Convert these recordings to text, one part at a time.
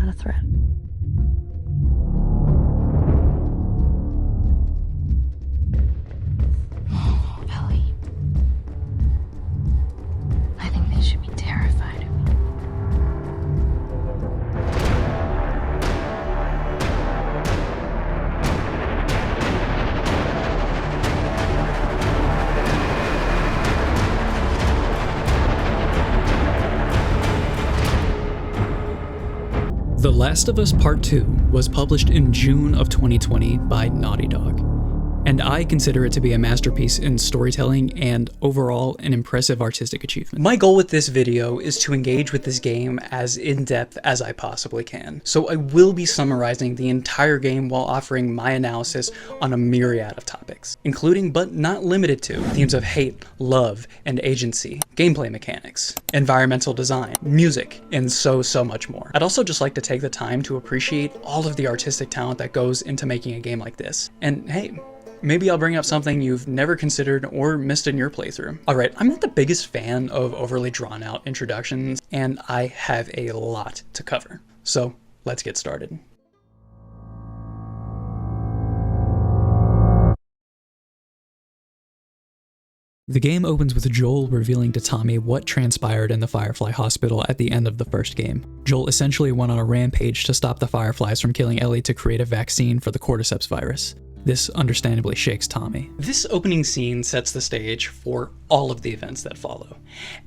a threat. Oh, Ellie. I think they should be terrified of me. The Last of Us Part 2 was published in June of 2020 by Naughty Dog, and I consider it to be a masterpiece in storytelling and overall an impressive artistic achievement. My goal with this video is to engage with this game as in-depth as I possibly can, so I will be summarizing the entire game while offering my analysis on a myriad of topics, including but not limited to themes of hate, love, and agency, gameplay mechanics, environmental design, music, and so much more. I'd also just like to take the time to appreciate all of the artistic talent that goes into making a game like this. And hey, maybe I'll bring up something you've never considered or missed in your playthrough. Alright, I'm not the biggest fan of overly drawn out introductions, and I have a lot to cover. So let's get started. The game opens with Joel revealing to Tommy what transpired in the Firefly Hospital at the end of the first game. Joel essentially went on a rampage to stop the Fireflies from killing Ellie to create a vaccine for the cordyceps virus. This understandably shakes Tommy. This opening scene sets the stage for all of the events that follow.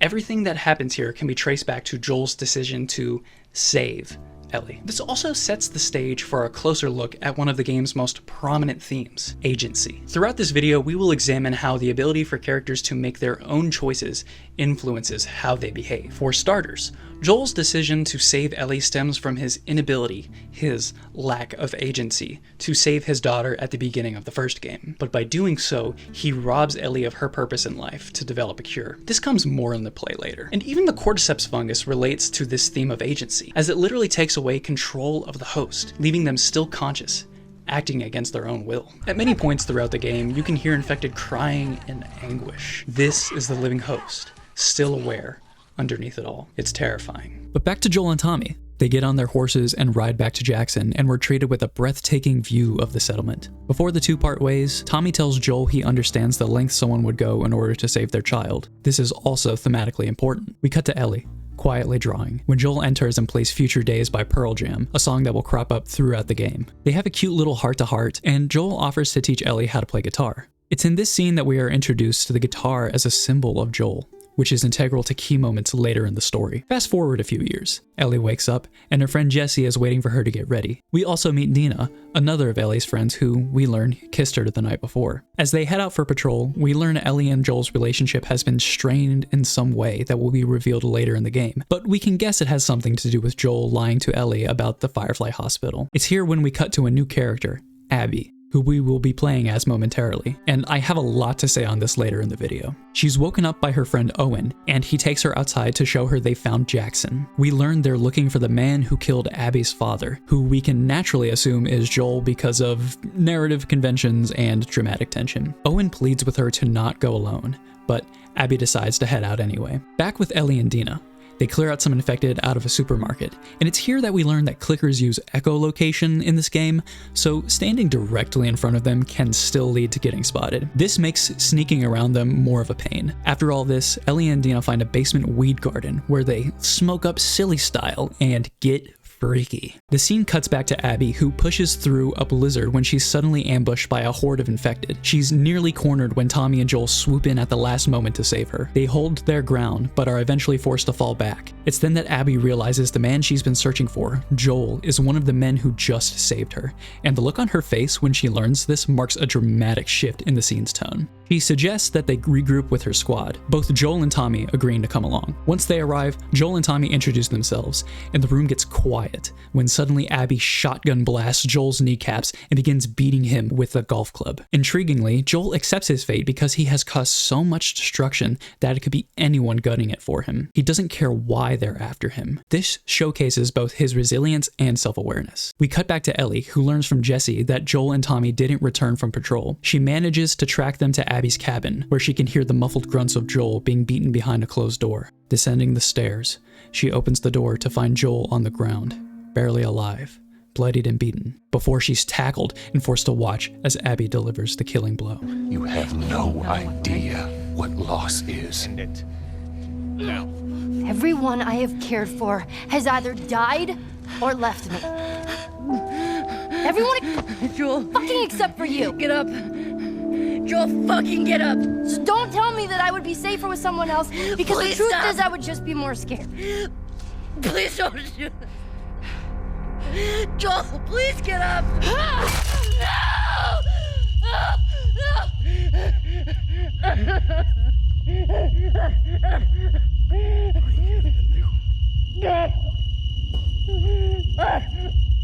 Everything that happens here can be traced back to Joel's decision to save Ellie. This also sets the stage for a closer look at one of the game's most prominent themes, agency. Throughout this video, we will examine how the ability for characters to make their own choices influences how they behave. For starters, Joel's decision to save Ellie stems from his inability, his lack of agency, to save his daughter at the beginning of the first game. But by doing so, he robs Ellie of her purpose in life to develop a cure. This comes more into play later. And even the cordyceps fungus relates to this theme of agency, as it literally takes away control of the host, leaving them still conscious, acting against their own will. At many points throughout the game, you can hear infected crying in anguish. This is the living host, still aware underneath it all. It's terrifying. But back to Joel and Tommy. They get on their horses and ride back to Jackson and were treated with a breathtaking view of the settlement. Before the two part ways, Tommy tells Joel he understands the length someone would go in order to save their child. This is also thematically important. We cut to Ellie, quietly drawing, when Joel enters and plays Future Days by Pearl Jam, a song that will crop up throughout the game. They have a cute little heart-to-heart, and Joel offers to teach Ellie how to play guitar. It's in this scene that we are introduced to the guitar as a symbol of Joel, which is integral to key moments later in the story. Fast forward a few years. Ellie wakes up, and her friend Jessie is waiting for her to get ready. We also meet Dina, another of Ellie's friends who, we learn, kissed her the night before. As they head out for patrol, we learn Ellie and Joel's relationship has been strained in some way that will be revealed later in the game, but we can guess it has something to do with Joel lying to Ellie about the Firefly Hospital. It's here when we cut to a new character, Abby, who we will be playing as momentarily, and I have a lot to say on this later in the video. She's woken up by her friend Owen, and he takes her outside to show her they found Jackson. We learn they're looking for the man who killed Abby's father, who we can naturally assume is Joel because of narrative conventions and dramatic tension. Owen pleads with her to not go alone, but Abby decides to head out anyway. Back with Ellie and Dina. They clear out some infected out of a supermarket, and it's here that we learn that clickers use echolocation in this game, so standing directly in front of them can still lead to getting spotted. This makes sneaking around them more of a pain. After all this, Ellie and Dina find a basement weed garden where they smoke up silly style and get freaky. The scene cuts back to Abby, who pushes through a blizzard when she's suddenly ambushed by a horde of infected. She's nearly cornered when Tommy and Joel swoop in at the last moment to save her. They hold their ground, but are eventually forced to fall back. It's then that Abby realizes the man she's been searching for, Joel, is one of the men who just saved her, and the look on her face when she learns this marks a dramatic shift in the scene's tone. She suggests that they regroup with her squad, both Joel and Tommy agreeing to come along. Once they arrive, Joel and Tommy introduce themselves, and the room gets quiet when suddenly Abby shotgun blasts Joel's kneecaps and begins beating him with a golf club. Intriguingly, Joel accepts his fate because he has caused so much destruction that it could be anyone gutting it for him. He doesn't care why they're after him. This showcases both his resilience and self-awareness. We cut back to Ellie, who learns from Jessie that Joel and Tommy didn't return from patrol. She manages to track them to Abby's cabin, where she can hear the muffled grunts of Joel being beaten behind a closed door. Descending the stairs, she opens the door to find Joel on the ground, barely alive, bloodied and beaten, before she's tackled and forced to watch as Abby delivers the killing blow. You have no idea what loss is. End it. Now. Everyone I have cared for has either died or left me. Everyone, Joel, fucking except for you. get up. Joel, fucking get up. So don't tell me that I would be safer with someone else, because Please the truth stop. is I would just be more scared. Please don't. Joel, please get up.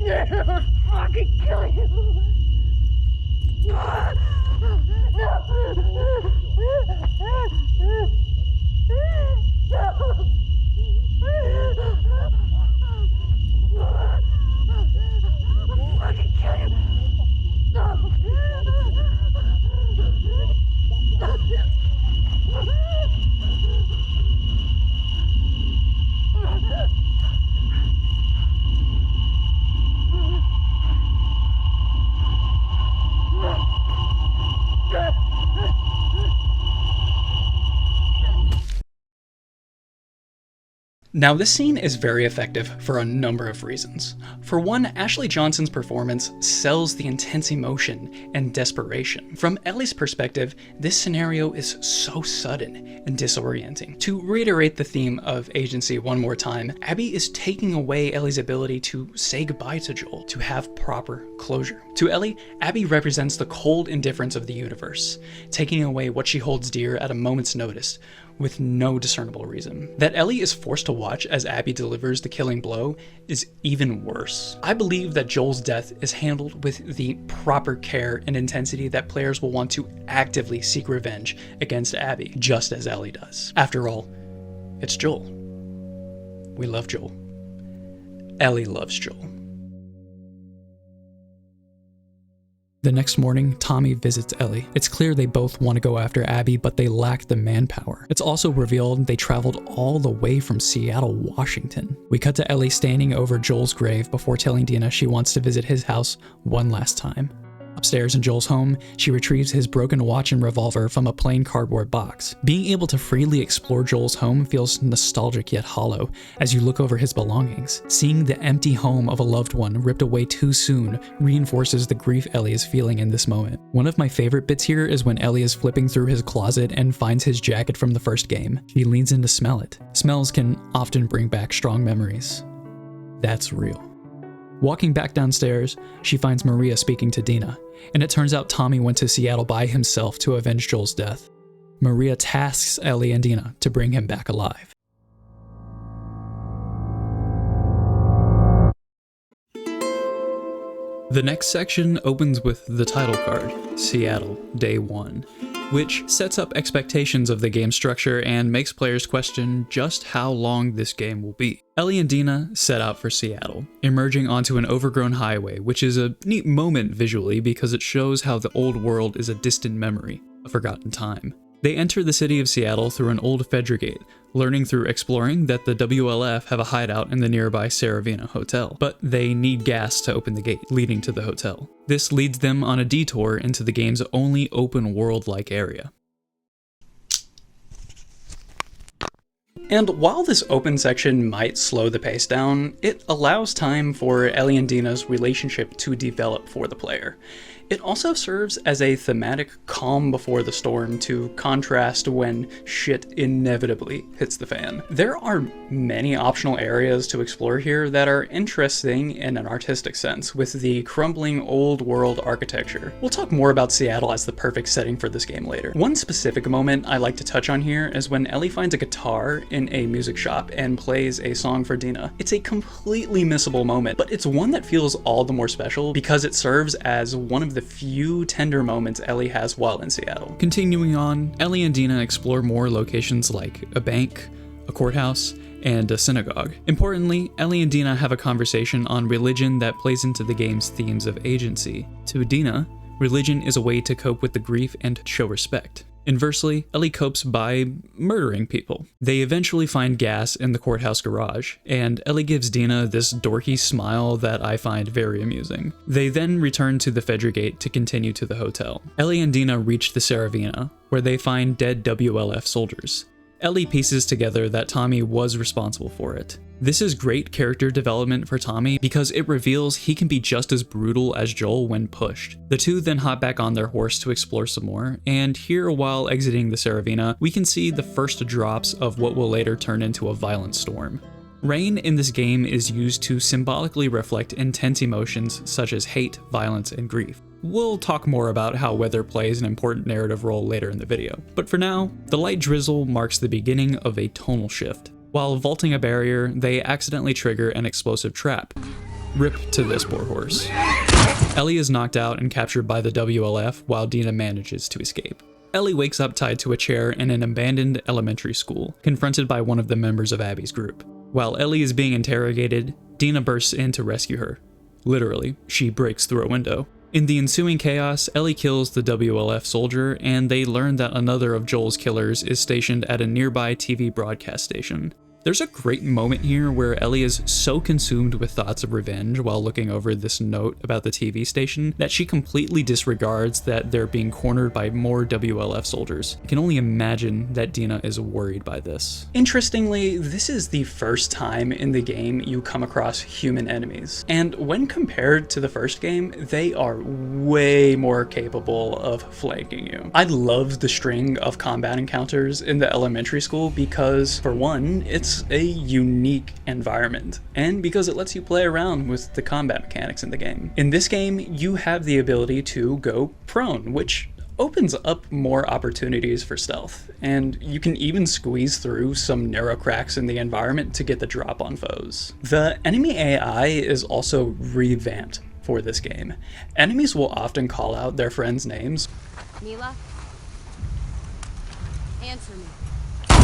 I'll fucking kill you. Now, this scene is very effective for a number of reasons. For one, Ashley Johnson's performance sells the intense emotion and desperation. From Ellie's perspective, this scenario is so sudden and disorienting. To reiterate the theme of agency one more time, Abby is taking away Ellie's ability to say goodbye to Joel, to have proper closure. To Ellie, Abby represents the cold indifference of the universe, taking away what she holds dear at a moment's notice, with no discernible reason. That Ellie is forced to watch as Abby delivers the killing blow is even worse. I believe that Joel's death is handled with the proper care and intensity that players will want to actively seek revenge against Abby, just as Ellie does. After all, it's Joel. We love Joel. Ellie loves Joel. The next morning, Tommy visits Ellie. It's clear they both want to go after Abby, but they lack the manpower. It's also revealed they traveled all the way from Seattle, Washington. We cut to Ellie standing over Joel's grave before telling Dina she wants to visit his house one last time. Upstairs in Joel's home, she retrieves his broken watch and revolver from a plain cardboard box. Being able to freely explore Joel's home feels nostalgic yet hollow as you look over his belongings. Seeing the empty home of a loved one ripped away too soon reinforces the grief Ellie is feeling in this moment. One of my favorite bits here is when Ellie is flipping through his closet and finds his jacket from the first game. She leans in to smell it. Smells can often bring back strong memories. That's real. Walking back downstairs, she finds Maria speaking to Dina, and it turns out Tommy went to Seattle by himself to avenge Joel's death. Maria tasks Ellie and Dina to bring him back alive. The next section opens with the title card, Seattle, Day 1, which sets up expectations of the game structure and makes players question just how long this game will be. Ellie and Dina set out for Seattle, emerging onto an overgrown highway, which is a neat moment visually because it shows how the old world is a distant memory, a forgotten time. They enter the city of Seattle through an old Fedra gate, learning through exploring that the WLF have a hideout in the nearby Saravina Hotel, but they need gas to open the gate leading to the hotel. This leads them on a detour into the game's only open world-like area. And while this open section might slow the pace down, it allows time for Ellie and Dina's relationship to develop for the player. It also serves as a thematic calm before the storm to contrast when shit inevitably hits the fan. There are many optional areas to explore here that are interesting in an artistic sense, with the crumbling old world architecture. We'll talk more about Seattle as the perfect setting for this game later. One specific moment I like to touch on here is when Ellie finds a guitar in a music shop and plays a song for Dina. It's a completely missable moment, but it's one that feels all the more special because it serves as one of the few tender moments Ellie has while in Seattle. Continuing on, Ellie and Dina explore more locations like a bank, a courthouse, and a synagogue. Importantly, Ellie and Dina have a conversation on religion that plays into the game's themes of agency. To Dina, religion is a way to cope with the grief and show respect. Inversely, Ellie copes by murdering people. They eventually find gas in the courthouse garage, and Ellie gives Dina this dorky smile that I find very amusing. They then return to the Fedra Gate to continue to the hotel. Ellie and Dina reach the Saravina, where they find dead WLF soldiers. Ellie pieces together that Tommy was responsible for it. This is great character development for Tommy because it reveals he can be just as brutal as Joel when pushed. The two then hop back on their horse to explore some more, and here while exiting the Saravina, we can see the first drops of what will later turn into a violent storm. Rain in this game is used to symbolically reflect intense emotions such as hate, violence, and grief. We'll talk more about how weather plays an important narrative role later in the video, but for now, the light drizzle marks the beginning of a tonal shift. While vaulting a barrier, they accidentally trigger an explosive trap. Rip to this poor horse. Ellie is knocked out and captured by the WLF while Dina manages to escape. Ellie wakes up tied to a chair in an abandoned elementary school, confronted by one of the members of Abby's group. While Ellie is being interrogated, Dina bursts in to rescue her. Literally, she breaks through a window. In the ensuing chaos, Ellie kills the WLF soldier, and they learn that another of Joel's killers is stationed at a nearby TV broadcast station. There's a great moment here where Ellie is so consumed with thoughts of revenge while looking over this note about the TV station that she completely disregards that they're being cornered by more WLF soldiers. I can only imagine that Dina is worried by this. Interestingly, this is the first time in the game you come across human enemies, and when compared to the first game, they are way more capable of flanking you. I love the string of combat encounters in the elementary school because, for one, it's a unique environment, and because it lets you play around with the combat mechanics in the game. In this game, you have the ability to go prone, which opens up more opportunities for stealth, and you can even squeeze through some narrow cracks in the environment to get the drop on foes. The enemy AI is also revamped for this game. Enemies will often call out their friends' names. Mila? Answer me.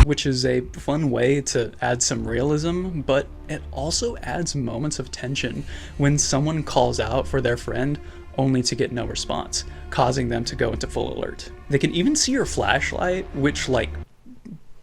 Which is a fun way to add some realism, but it also adds moments of tension when someone calls out for their friend only to get no response, causing them to go into full alert. They can even see your flashlight, which, like,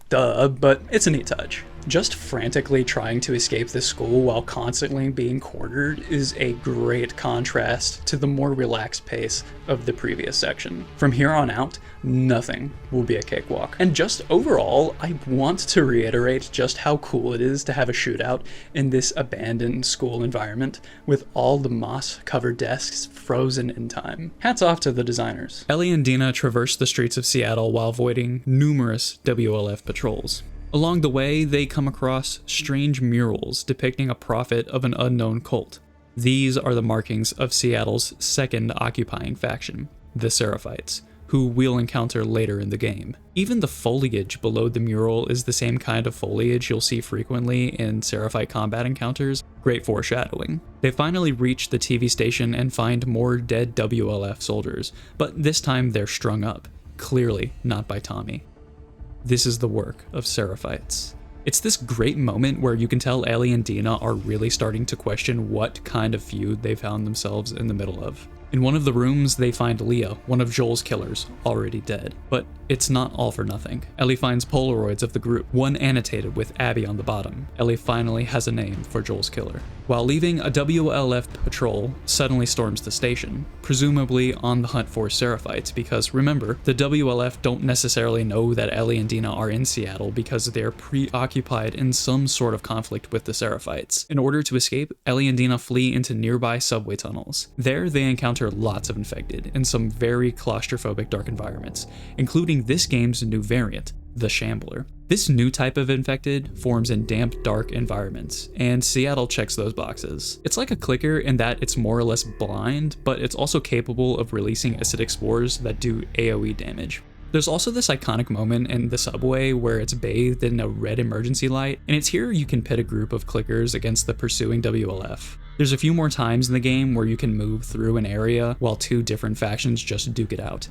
duh, but it's a neat touch. Just frantically trying to escape this school while constantly being cornered is a great contrast to the more relaxed pace of the previous section. From here on out, nothing will be a cakewalk. And just overall, I want to reiterate just how cool it is to have a shootout in this abandoned school environment with all the moss-covered desks frozen in time. Hats off to the designers. Ellie and Dina traverse the streets of Seattle while avoiding numerous WLF patrols. Along the way, they come across strange murals depicting a prophet of an unknown cult. These are the markings of Seattle's second occupying faction, the Seraphites, who we'll encounter later in the game. Even the foliage below the mural is the same kind of foliage you'll see frequently in Seraphite combat encounters. Great foreshadowing. They finally reach the TV station and find more dead WLF soldiers, but this time they're strung up, clearly not by Tommy. This is the work of Seraphites. It's this great moment where you can tell Ellie and Dina are really starting to question what kind of feud they found themselves in the middle of. In one of the rooms, they find Leah, one of Joel's killers, already dead. But it's not all for nothing. Ellie finds Polaroids of the group, one annotated with Abby on the bottom. Ellie finally has a name for Joel's killer. While leaving, a WLF patrol suddenly storms the station, presumably on the hunt for Seraphites, because remember, the WLF don't necessarily know that Ellie and Dina are in Seattle because they're preoccupied in some sort of conflict with the Seraphites. In order to escape, Ellie and Dina flee into nearby subway tunnels. There, they encounter lots of infected in some very claustrophobic dark environments, including this game's new variant, the Shambler. This new type of infected forms in damp, dark environments, and Seattle checks those boxes. It's like a clicker in that it's more or less blind, but it's also capable of releasing acidic spores that do AoE damage. There's also this iconic moment in the subway where it's bathed in a red emergency light, and it's here you can pit a group of clickers against the pursuing WLF. There's a few more times in the game where you can move through an area while two different factions just duke it out.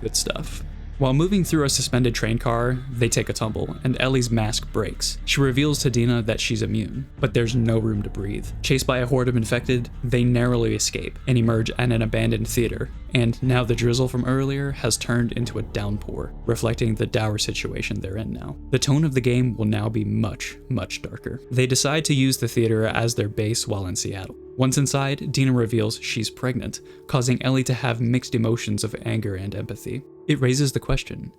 Good stuff. While moving through a suspended train car, they take a tumble, and Ellie's mask breaks. She reveals to Dina that she's immune, but there's no room to breathe. Chased by a horde of infected, they narrowly escape and emerge at an abandoned theater, and now the drizzle from earlier has turned into a downpour, reflecting the dour situation they're in now. The tone of the game will now be much, much darker. They decide to use the theater as their base while in Seattle. Once inside, Dina reveals she's pregnant, causing Ellie to have mixed emotions of anger and empathy. It raises the question,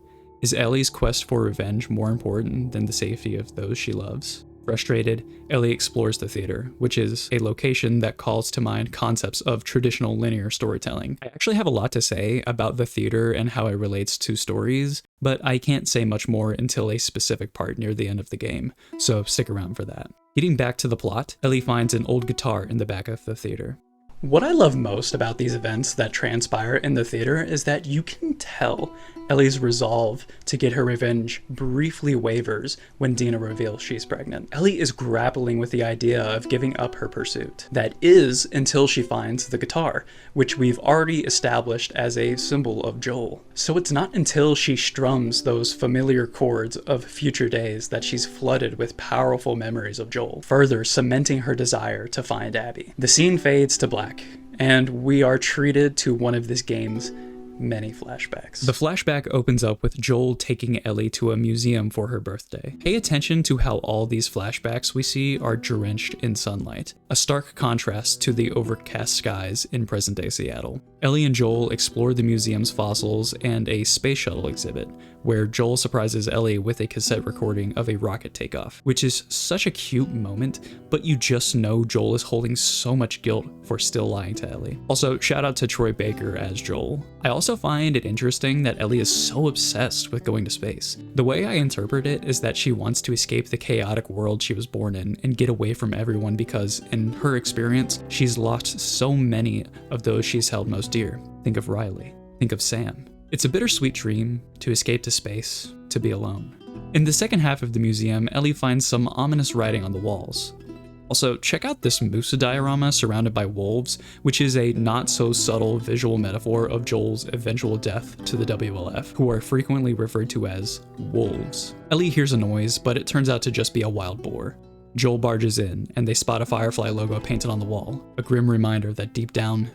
is Ellie's quest for revenge more important than the safety of those she loves? Frustrated, Ellie explores the theater, which is a location that calls to mind concepts of traditional linear storytelling. I actually have a lot to say about the theater and how it relates to stories, but I can't say much more until a specific part near the end of the game, so stick around for that. Getting back to the plot, Ellie finds an old guitar in the back of the theater. What I love most about these events that transpire in the theater is that you can tell Ellie's resolve to get her revenge briefly wavers when Dina reveals she's pregnant. Ellie is grappling with the idea of giving up her pursuit. That is until she finds the guitar, which we've already established as a symbol of Joel. So it's not until she strums those familiar chords of future days that she's flooded with powerful memories of Joel, further cementing her desire to find Abby. The scene fades to black, and we are treated to one of this game's many flashbacks. The flashback opens up with Joel taking Ellie to a museum for her birthday. Pay attention to how all these flashbacks we see are drenched in sunlight, a stark contrast to the overcast skies in present-day Seattle. Ellie and Joel explore the museum's fossils and a space shuttle exhibit, where Joel surprises Ellie with a cassette recording of a rocket takeoff, which is such a cute moment, but you just know Joel is holding so much guilt for still lying to Ellie. Also, shout out to Troy Baker as Joel. I also find it interesting that Ellie is so obsessed with going to space. The way I interpret it is that she wants to escape the chaotic world she was born in and get away from everyone because, in her experience, she's lost so many of those she's held most dear. Think of Riley. Think of Sam. It's a bittersweet dream to escape to space, to be alone. In the second half of the museum, Ellie finds some ominous writing on the walls. Also, check out this moose diorama surrounded by wolves, which is a not-so-subtle visual metaphor of Joel's eventual death to the WLF, who are frequently referred to as wolves. Ellie hears a noise, but it turns out to just be a wild boar. Joel barges in, and they spot a Firefly logo painted on the wall, a grim reminder that deep down,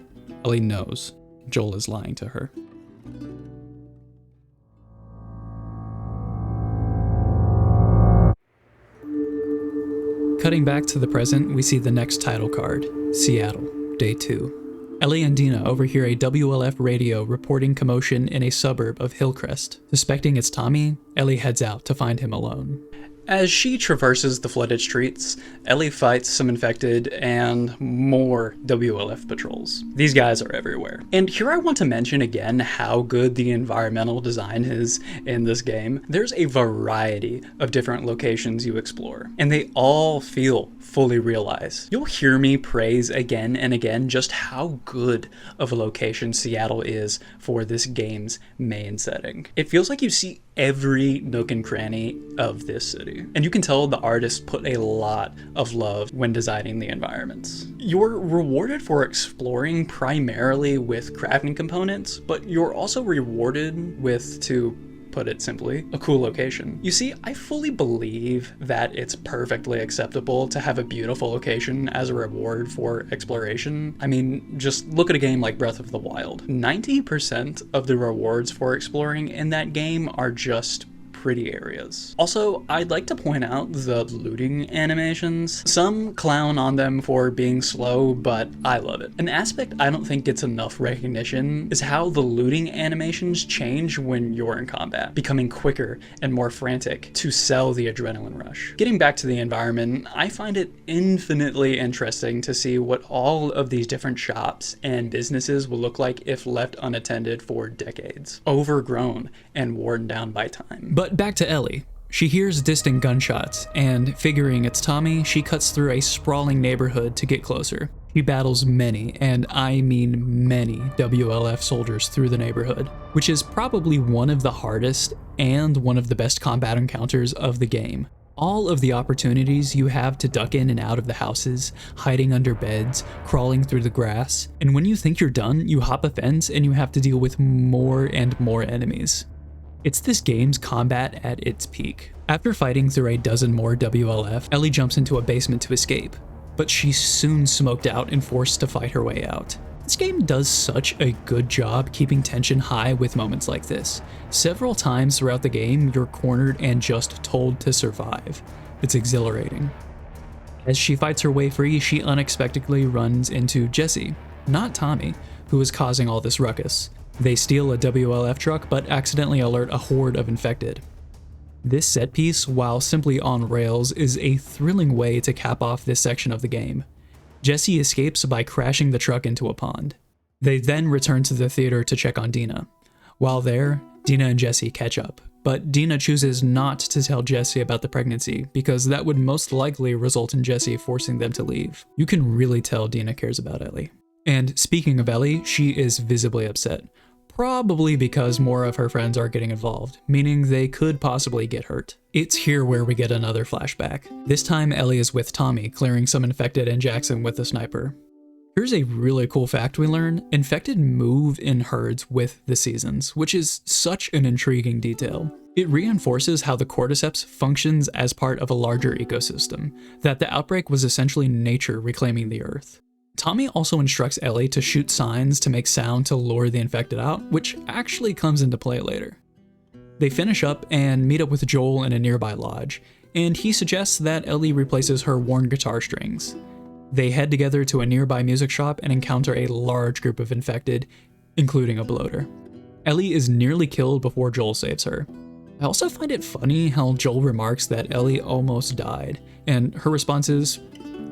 Ellie knows Joel is lying to her. Cutting back to the present, we see the next title card, Seattle, Day 2. Ellie and Dina overhear a WLF radio reporting commotion in a suburb of Hillcrest. Suspecting it's Tommy, Ellie heads out to find him alone. As she traverses the flooded streets, Ellie fights some infected and more WLF patrols. These guys are everywhere. And here I want to mention again how good the environmental design is in this game. There's a variety of different locations you explore, and they all feel fully realized. You'll hear me praise again and again just how good of a location Seattle is for this game's main setting. It feels like you see every nook and cranny of this city. And you can tell the artist put a lot of love when designing the environments. You're rewarded for exploring primarily with crafting components, but you're also rewarded with, to put it simply, a cool location. You see, I fully believe that it's perfectly acceptable to have a beautiful location as a reward for exploration. I mean, just look at a game like Breath of the Wild. 90% of the rewards for exploring in that game are just pretty areas. Also, I'd like to point out the looting animations. Some clown on them for being slow, but I love it. An aspect I don't think gets enough recognition is how the looting animations change when you're in combat, becoming quicker and more frantic to sell the adrenaline rush. Getting back to the environment, I find it infinitely interesting to see what all of these different shops and businesses will look like if left unattended for decades, overgrown and worn down by time. But back to Ellie. She hears distant gunshots, and figuring it's Tommy, she cuts through a sprawling neighborhood to get closer. She battles many, and I mean many, WLF soldiers through the neighborhood, which is probably one of the hardest and one of the best combat encounters of the game. All of the opportunities you have to duck in and out of the houses, hiding under beds, crawling through the grass, and when you think you're done, you hop a fence and you have to deal with more and more enemies. It's this game's combat at its peak. After fighting through a dozen more WLF, Ellie jumps into a basement to escape, but she's soon smoked out and forced to fight her way out. This game does such a good job keeping tension high with moments like this. Several times throughout the game, you're cornered and just told to survive. It's exhilarating. As she fights her way free, she unexpectedly runs into Jesse, not Tommy, who is causing all this ruckus. They steal a WLF truck but accidentally alert a horde of infected. This set piece, while simply on rails, is a thrilling way to cap off this section of the game. Jesse escapes by crashing the truck into a pond. They then return to the theater to check on Dina. While there, Dina and Jesse catch up, but Dina chooses not to tell Jesse about the pregnancy because that would most likely result in Jesse forcing them to leave. You can really tell Dina cares about Ellie. And speaking of Ellie, she is visibly upset. Probably because more of her friends are getting involved, meaning they could possibly get hurt. It's here where we get another flashback. This time Ellie is with Tommy, clearing some infected and Jackson with a sniper. Here's a really cool fact we learn. Infected move in herds with the seasons, which is such an intriguing detail. It reinforces how the cordyceps functions as part of a larger ecosystem, that the outbreak was essentially nature reclaiming the earth. Tommy also instructs Ellie to shoot signs to make sound to lure the infected out, which actually comes into play later. They finish up and meet up with Joel in a nearby lodge, and he suggests that Ellie replaces her worn guitar strings. They head together to a nearby music shop and encounter a large group of infected, including a bloater. Ellie is nearly killed before Joel saves her. I also find it funny how Joel remarks that Ellie almost died, and her response is,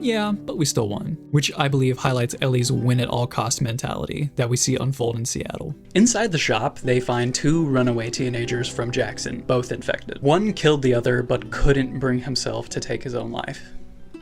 "Yeah, but we still won," which I believe highlights Ellie's win-at-all-cost mentality that we see unfold in Seattle. Inside the shop, they find two runaway teenagers from Jackson, both infected. One killed the other, but couldn't bring himself to take his own life.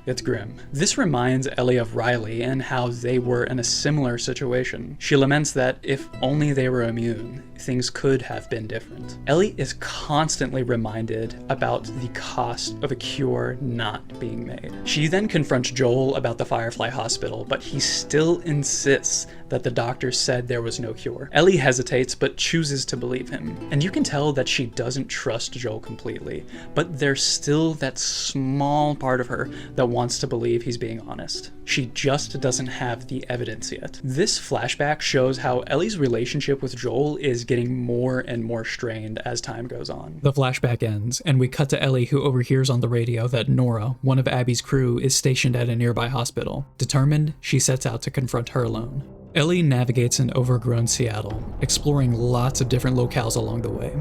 It's grim. This reminds Ellie of Riley and how they were in a similar situation. She laments that if only they were immune, things could have been different. Ellie is constantly reminded about the cost of a cure not being made. She then confronts Joel about the Firefly Hospital, but he still insists that the doctor said there was no cure. Ellie hesitates but chooses to believe him, and you can tell that she doesn't trust Joel completely, but there's still that small part of her that wants to believe he's being honest. She just doesn't have the evidence yet. This flashback shows how Ellie's relationship with Joel is getting more and more strained as time goes on. The flashback ends, and we cut to Ellie, who overhears on the radio that Nora, one of Abby's crew, is stationed at a nearby hospital. Determined, she sets out to confront her alone. Ellie navigates an overgrown Seattle, exploring lots of different locales along the way.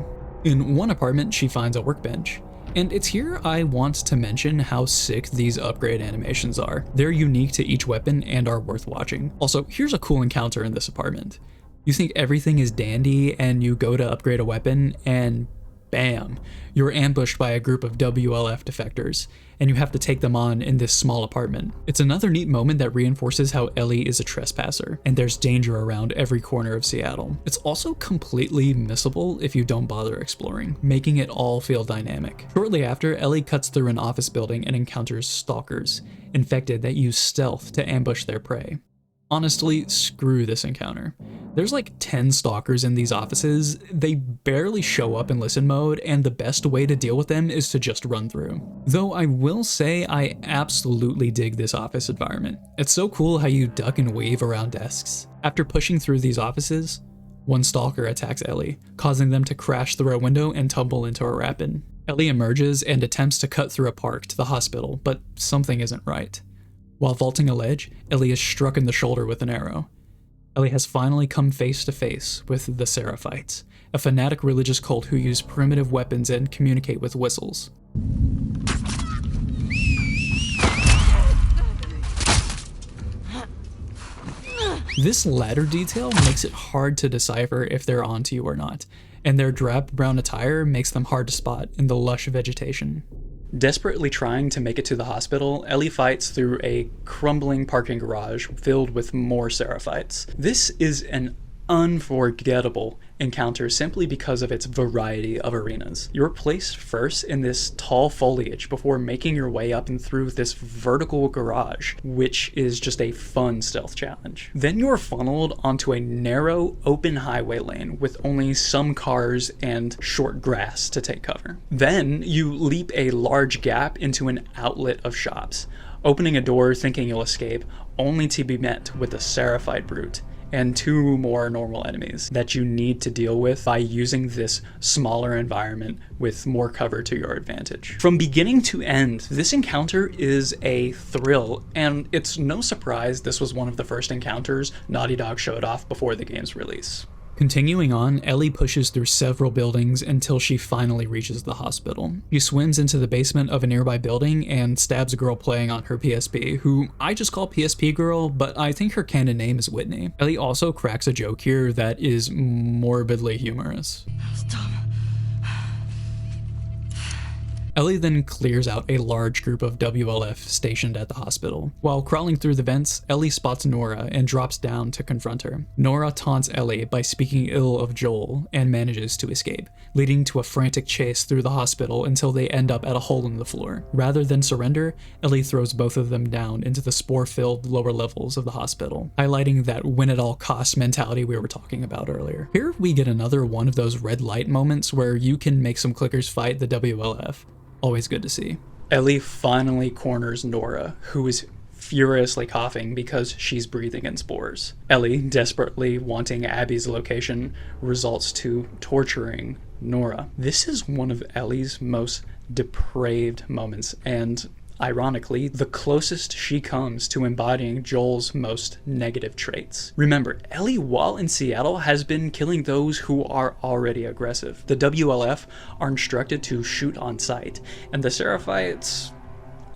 In one apartment, she finds a workbench. And it's here I want to mention how sick these upgrade animations are. They're unique to each weapon and are worth watching. Also, here's a cool encounter in this apartment. You think everything is dandy and you go to upgrade a weapon and bam, you're ambushed by a group of WLF defectors, and you have to take them on in this small apartment. It's another neat moment that reinforces how Ellie is a trespasser, and there's danger around every corner of Seattle. It's also completely missable if you don't bother exploring, making it all feel dynamic. Shortly after, Ellie cuts through an office building and encounters stalkers, infected that use stealth to ambush their prey. Honestly, screw this encounter. There's like 10 stalkers in these offices, they barely show up in listen mode, and the best way to deal with them is to just run through. Though I will say I absolutely dig this office environment. It's so cool how you duck and weave around desks. After pushing through these offices, one stalker attacks Ellie, causing them to crash through a window and tumble into a rapid. Ellie emerges and attempts to cut through a park to the hospital, but something isn't right. While vaulting a ledge, Ellie is struck in the shoulder with an arrow. Ellie has finally come face to face with the Seraphites, a fanatic religious cult who use primitive weapons and communicate with whistles. This latter detail makes it hard to decipher if they're onto you or not, and their drab brown attire makes them hard to spot in the lush vegetation. Desperately trying to make it to the hospital, Ellie fights through a crumbling parking garage filled with more Seraphites. This is an unforgettable encounter simply because of its variety of arenas. You're placed first in this tall foliage before making your way up and through this vertical garage, which is just a fun stealth challenge. Then you're funneled onto a narrow, open highway lane with only some cars and short grass to take cover. Then you leap a large gap into an outlet of shops, opening a door thinking you'll escape, only to be met with a seraphied brute and 2 more normal enemies that you need to deal with by using this smaller environment with more cover to your advantage. From beginning to end, this encounter is a thrill, and it's no surprise this was one of the first encounters Naughty Dog showed off before the game's release. Continuing on, Ellie pushes through several buildings until she finally reaches the hospital. She swims into the basement of a nearby building and stabs a girl playing on her PSP, who I just call PSP Girl, but I think her canon name is Whitney. Ellie also cracks a joke here that is morbidly humorous. Stop. Ellie then clears out a large group of WLF stationed at the hospital. While crawling through the vents, Ellie spots Nora and drops down to confront her. Nora taunts Ellie by speaking ill of Joel and manages to escape, leading to a frantic chase through the hospital until they end up at a hole in the floor. Rather than surrender, Ellie throws both of them down into the spore-filled lower levels of the hospital, highlighting that win-at-all-costs mentality we were talking about earlier. Here we get another one of those red light moments where you can make some clickers fight the WLF. Always good to see. Ellie finally corners Nora, who is furiously coughing because she's breathing in spores. Ellie, desperately wanting Abby's location, results to torturing Nora. This is one of Ellie's most depraved moments, and ironically, the closest she comes to embodying Joel's most negative traits. Remember, Ellie, while in Seattle, has been killing those who are already aggressive. The WLF are instructed to shoot on sight, and the Seraphites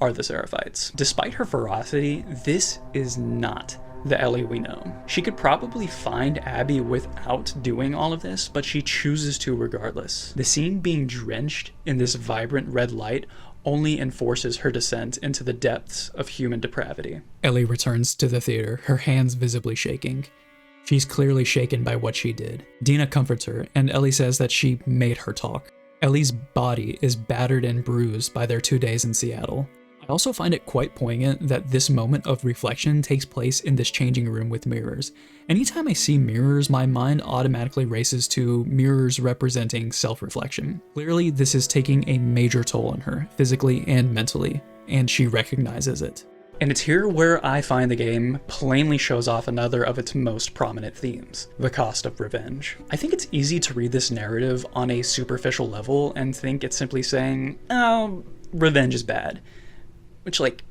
are the Seraphites. Despite her ferocity, this is not the Ellie we know. She could probably find Abby without doing all of this, but she chooses to regardless. The scene being drenched in this vibrant red light only enforces her descent into the depths of human depravity. Ellie returns to the theater, her hands visibly shaking. She's clearly shaken by what she did. Dina comforts her, and Ellie says that she made her talk. Ellie's body is battered and bruised by their 2 days in Seattle. I also find it quite poignant that this moment of reflection takes place in this changing room with mirrors. Anytime I see mirrors, my mind automatically races to mirrors representing self-reflection. Clearly, this is taking a major toll on her, physically and mentally, and she recognizes it. And it's here where I find the game plainly shows off another of its most prominent themes, the cost of revenge. I think it's easy to read this narrative on a superficial level and think it's simply saying, oh, revenge is bad. Which, like,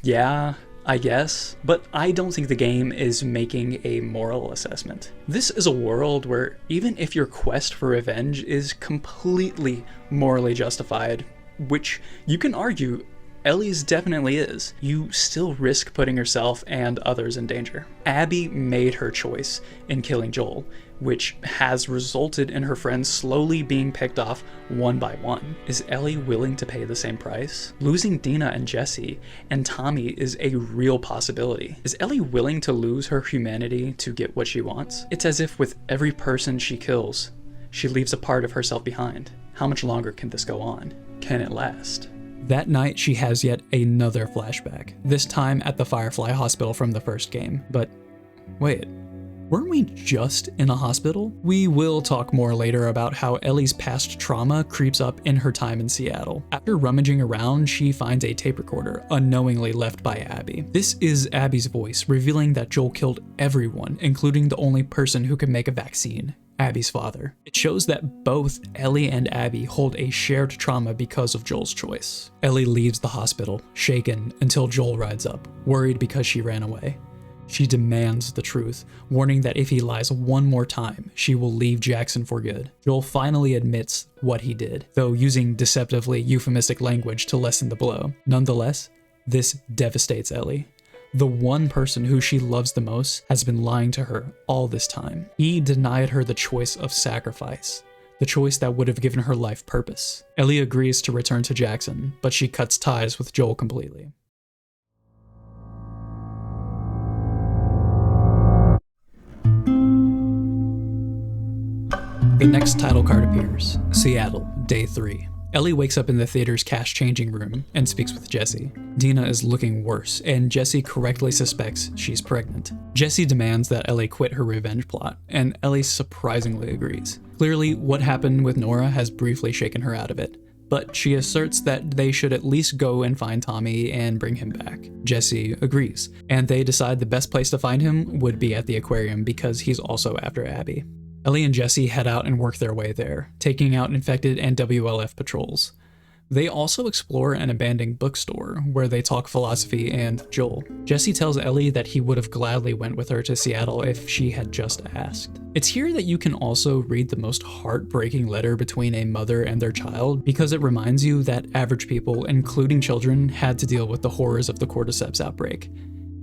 yeah, I guess, but I don't think the game is making a moral assessment. This is a world where even if your quest for revenge is completely morally justified, which you can argue Ellie's definitely is, you still risk putting yourself and others in danger. Abby made her choice in killing Joel, which has resulted in her friends slowly being picked off one by one. Is Ellie willing to pay the same price? Losing Dina and Jesse and Tommy is a real possibility. Is Ellie willing to lose her humanity to get what she wants? It's as if with every person she kills, she leaves a part of herself behind. How much longer can this go on? Can it last? That night, she has yet another flashback, this time at the Firefly Hospital from the first game. But wait, weren't we just in a hospital? We will talk more later about how Ellie's past trauma creeps up in her time in Seattle. After rummaging around, she finds a tape recorder, unknowingly left by Abby. This is Abby's voice, revealing that Joel killed everyone, including the only person who could make a vaccine. Abby's father. It shows that both Ellie and Abby hold a shared trauma because of Joel's choice. Ellie leaves the hospital, shaken, until Joel rides up, worried because she ran away. She demands the truth, warning that if he lies one more time, she will leave Jackson for good. Joel finally admits what he did, though using deceptively euphemistic language to lessen the blow. Nonetheless, this devastates Ellie. The one person who she loves the most has been lying to her all this time. He denied her the choice of sacrifice, the choice that would have given her life purpose. Ellie agrees to return to Jackson, but she cuts ties with Joel completely. The next title card appears, Seattle, Day 3. Ellie wakes up in the theater's cash changing room and speaks with Jesse. Dina is looking worse, and Jesse correctly suspects she's pregnant. Jesse demands that Ellie quit her revenge plot, and Ellie surprisingly agrees. Clearly, what happened with Nora has briefly shaken her out of it, but she asserts that they should at least go and find Tommy and bring him back. Jesse agrees, and they decide the best place to find him would be at the aquarium because he's also after Abby. Ellie and Jesse head out and work their way there, taking out infected and WLF patrols. They also explore an abandoned bookstore where they talk philosophy and Joel. Jesse tells Ellie that he would have gladly went with her to Seattle if she had just asked. It's here that you can also read the most heartbreaking letter between a mother and their child, because it reminds you that average people, including children, had to deal with the horrors of the cordyceps outbreak.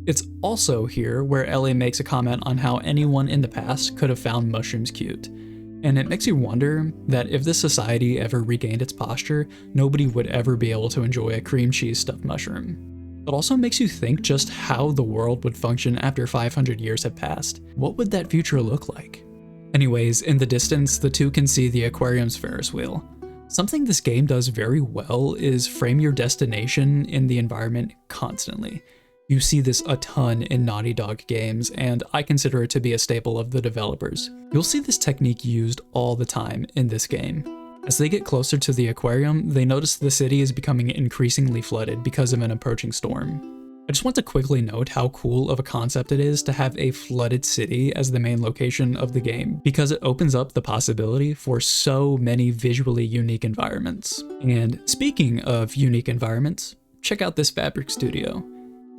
It's also here where Ellie makes a comment on how anyone in the past could have found mushrooms cute. And it makes you wonder that if this society ever regained its posture, nobody would ever be able to enjoy a cream cheese stuffed mushroom. It also makes you think just how the world would function after 500 years have passed. What would that future look like? Anyways, in the distance, the two can see the aquarium's Ferris wheel. Something this game does very well is frame your destination in the environment constantly. You see this a ton in Naughty Dog games, and I consider it to be a staple of the developers. You'll see this technique used all the time in this game. As they get closer to the aquarium, they notice the city is becoming increasingly flooded because of an approaching storm. I just want to quickly note how cool of a concept it is to have a flooded city as the main location of the game, because it opens up the possibility for so many visually unique environments. And speaking of unique environments, check out this fabric studio.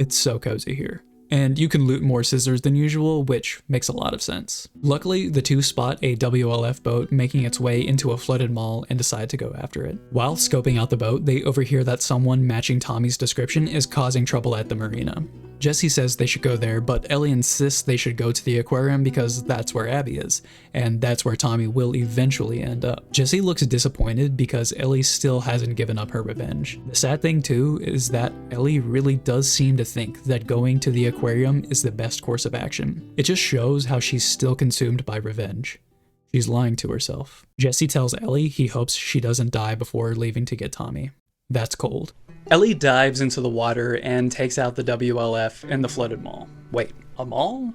It's so cozy here. And you can loot more scissors than usual, which makes a lot of sense. Luckily, the two spot a WLF boat making its way into a flooded mall and decide to go after it. While scoping out the boat, they overhear that someone matching Tommy's description is causing trouble at the marina. Jesse says they should go there, but Ellie insists they should go to the aquarium because that's where Abby is, and that's where Tommy will eventually end up. Jesse looks disappointed because Ellie still hasn't given up her revenge. The sad thing too is that Ellie really does seem to think that going to the aquarium is the best course of action. It just shows how she's still consumed by revenge. She's lying to herself. Jesse tells Ellie he hopes she doesn't die before leaving to get Tommy. That's cold. Ellie dives into the water and takes out the WLF in the flooded mall. Wait, a mall?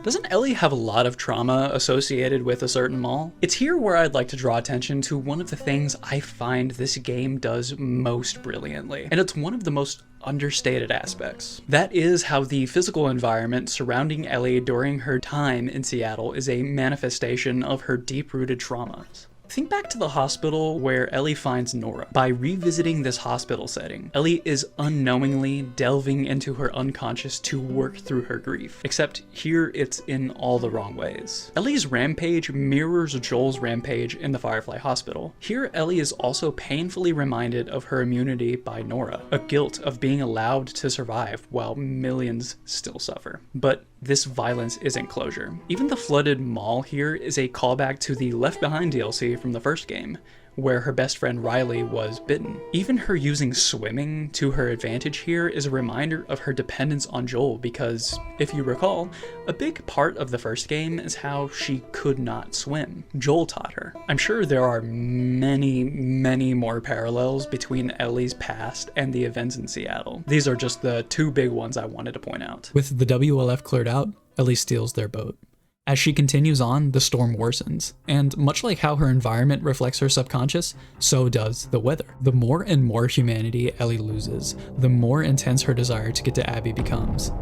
Doesn't Ellie have a lot of trauma associated with a certain mall? It's here where I'd like to draw attention to one of the things I find this game does most brilliantly, and it's one of the most understated aspects. That is how the physical environment surrounding Ellie during her time in Seattle is a manifestation of her deep-rooted traumas. Think back to the hospital where Ellie finds Nora. By revisiting this hospital setting, Ellie is unknowingly delving into her unconscious to work through her grief, except here it's in all the wrong ways. Ellie's rampage mirrors Joel's rampage in the Firefly Hospital. Here, Ellie is also painfully reminded of her immunity by Nora, a guilt of being allowed to survive while millions still suffer. But this violence isn't closure. Even the flooded mall here is a callback to the Left Behind DLC from the first game, where her best friend Riley was bitten. Even her using swimming to her advantage here is a reminder of her dependence on Joel because, if you recall, a big part of the first game is how she could not swim. Joel taught her. I'm sure there are many more parallels between Ellie's past and the events in Seattle. These are just the two big ones I wanted to point out. With the WLF cleared out, Ellie steals their boat. As she continues on, the storm worsens, and much like how her environment reflects her subconscious, so does the weather. The more and more humanity Ellie loses, the more intense her desire to get to Abby becomes,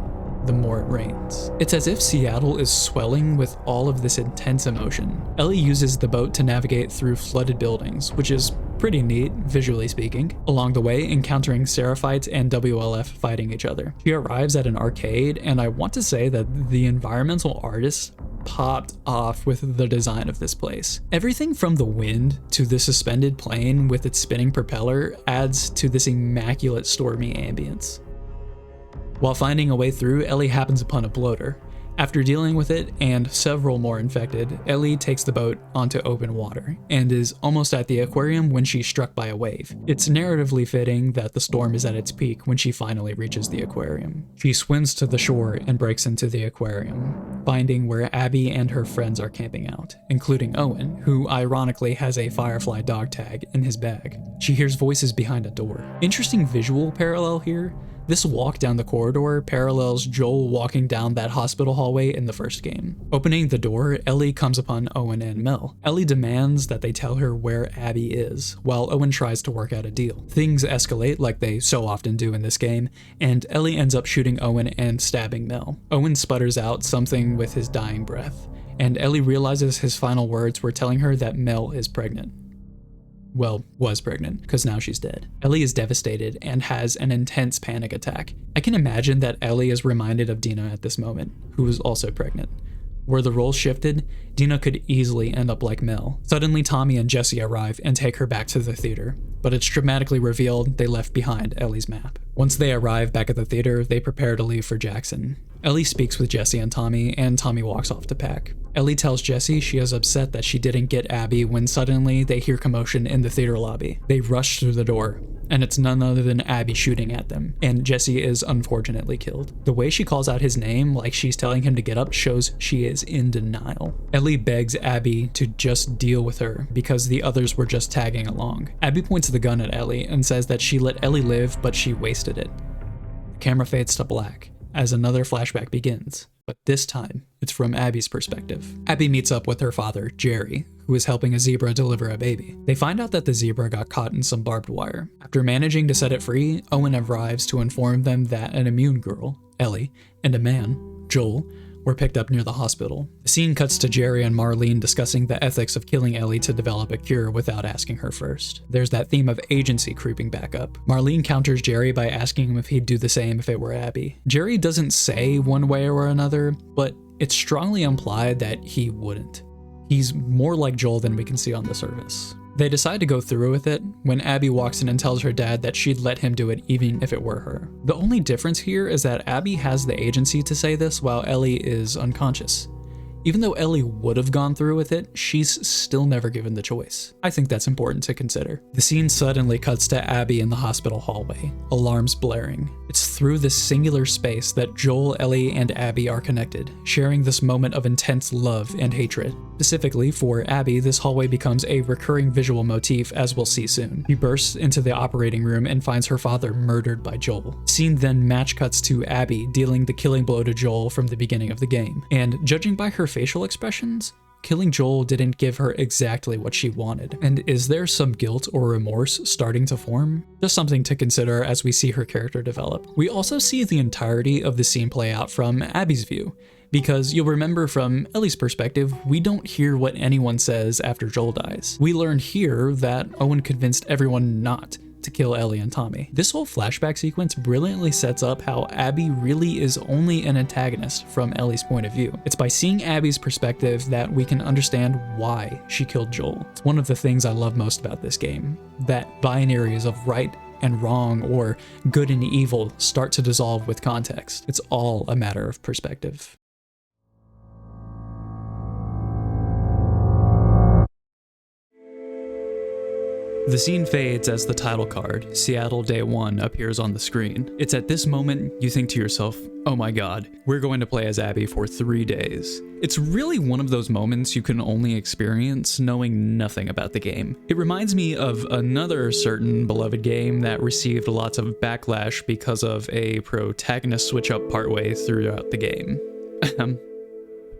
the more it rains. It's as if Seattle is swelling with all of this intense emotion. Ellie uses the boat to navigate through flooded buildings, which is pretty neat, visually speaking. Along the way, encountering Seraphites and WLF fighting each other. She arrives at an arcade, and I want to say that the environmental artists popped off with the design of this place. Everything from the wind to the suspended plane with its spinning propeller adds to this immaculate stormy ambience. While finding a way through, Ellie happens upon a bloater. After dealing with it and several more infected, Ellie takes the boat onto open water and is almost at the aquarium when she's struck by a wave. It's narratively fitting that the storm is at its peak when she finally reaches the aquarium. She swims to the shore and breaks into the aquarium. finding where Abby and her friends are camping out, including Owen, who ironically has a Firefly dog tag in his bag. She hears voices behind a door. Interesting visual parallel here. This walk down the corridor parallels Joel walking down that hospital hallway in the first game. Opening the door, Ellie comes upon Owen and Mel. Ellie demands that they tell her where Abby is, while Owen tries to work out a deal. Things escalate like they so often do in this game, and Ellie ends up shooting Owen and stabbing Mel. Owen sputters out something with his dying breath, and Ellie realizes his final words were telling her that Mel is pregnant. Well, was pregnant, because now she's dead. Ellie is devastated and has an intense panic attack. I can imagine that Ellie is reminded of Dina at this moment, who was also pregnant. Were the roles shifted, Dina could easily end up like Mel. Suddenly, Tommy and Jesse arrive and take her back to the theater, but it's dramatically revealed they left behind Ellie's map. Once they arrive back at the theater, they prepare to leave for Jackson. Ellie speaks with Jesse and Tommy walks off to pack. Ellie tells Jesse she is upset that she didn't get Abby when suddenly they hear commotion in the theater lobby. They rush through the door, and it's none other than Abby shooting at them, and Jesse is unfortunately killed. The way she calls out his name like she's telling him to get up shows she is in denial. Ellie begs Abby to just deal with her because the others were just tagging along. Abby points the gun at Ellie and says that she let Ellie live, but she wasted it. The camera fades to black as another flashback begins, but this time it's from Abby's perspective. Abby meets up with her father, Jerry, who is helping a zebra deliver a baby. They find out that the zebra got caught in some barbed wire. After managing to set it free, Owen arrives to inform them that an immune girl, Ellie, and a man, Joel, were picked up near the hospital. The scene cuts to Jerry and Marlene discussing the ethics of killing Ellie to develop a cure without asking her first. There's that theme of agency creeping back up. Marlene counters Jerry by asking him if he'd do the same if it were Abby. Jerry doesn't say one way or another, but it's strongly implied that he wouldn't. He's more like Joel than we can see on the surface. They decide to go through with it when Abby walks in and tells her dad that she'd let him do it even if it were her. The only difference here is that Abby has the agency to say this while Ellie is unconscious. Even though Ellie would have gone through with it, she's still never given the choice. I think that's important to consider. The scene suddenly cuts to Abby in the hospital hallway, alarms blaring. It's through this singular space that Joel, Ellie, and Abby are connected, sharing this moment of intense love and hatred. Specifically for Abby, this hallway becomes a recurring visual motif, as we'll see soon. She bursts into the operating room and finds her father murdered by Joel. Scene then match cuts to Abby dealing the killing blow to Joel from the beginning of the game. And judging by her facial expressions, killing Joel didn't give her exactly what she wanted. And is there some guilt or remorse starting to form? Just something to consider as we see her character develop. We also see the entirety of the scene play out from Abby's view, because you'll remember from Ellie's perspective, we don't hear what anyone says after Joel dies. We learn here that Owen convinced everyone not to kill Ellie and Tommy. This whole flashback sequence brilliantly sets up how Abby really is only an antagonist from Ellie's point of view. It's by seeing Abby's perspective that we can understand why she killed Joel. It's one of the things I love most about this game, that binaries of right and wrong or good and evil start to dissolve with context. It's all a matter of perspective. The scene fades as the title card, Seattle Day 1, appears on the screen. It's at this moment you think to yourself, oh my god, we're going to play as Abby for 3 days. It's really one of those moments you can only experience knowing nothing about the game. It reminds me of another certain beloved game that received lots of backlash because of a protagonist switch up partway throughout the game.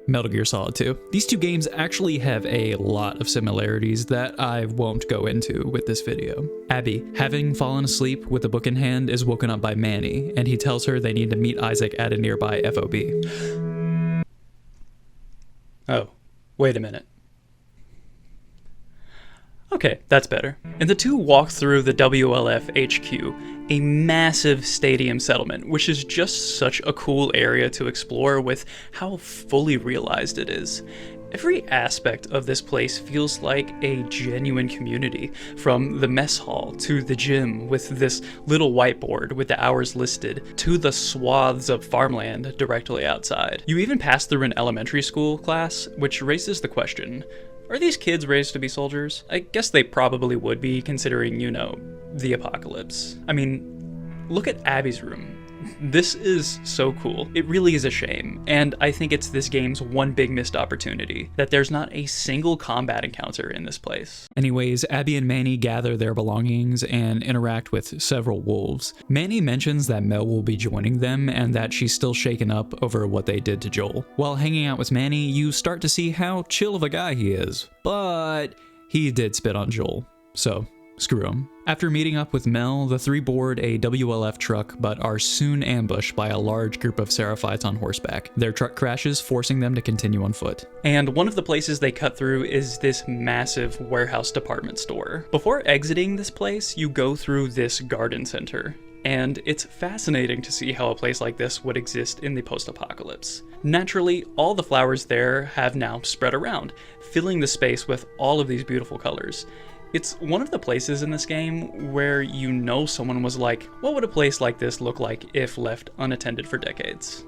Metal Gear Solid 2. These two games actually have a lot of similarities that I won't go into with this video. Abby, having fallen asleep with a book in hand, is woken up by Manny, and he tells her they need to meet Isaac at a nearby FOB. Oh, wait a minute. Okay, that's better. And the two walk through the WLF HQ, a massive stadium settlement, which is just such a cool area to explore with how fully realized it is. Every aspect of this place feels like a genuine community, from the mess hall to the gym with this little whiteboard with the hours listed, to the swaths of farmland directly outside. You even pass through an elementary school class, which raises the question, are these kids raised to be soldiers? I guess they probably would be, considering, you know, the apocalypse. I mean, look at Abby's room. This is so cool. It really is a shame, and I think it's this game's one big missed opportunity, that there's not a single combat encounter in this place. Anyways, Abby and Manny gather their belongings and interact with several wolves. Manny mentions that Mel will be joining them and that she's still shaken up over what they did to Joel. While hanging out with Manny, you start to see how chill of a guy he is, but he did spit on Joel, so screw him. After meeting up with Mel, the three board a WLF truck but are soon ambushed by a large group of Seraphites on horseback. Their truck crashes, forcing them to continue on foot. And one of the places they cut through is this massive warehouse department store. Before exiting this place, you go through this garden center. And it's fascinating to see how a place like this would exist in the post-apocalypse. Naturally, all the flowers there have now spread around, filling the space with all of these beautiful colors. It's one of the places in this game where you know someone was like, what would a place like this look like if left unattended for decades?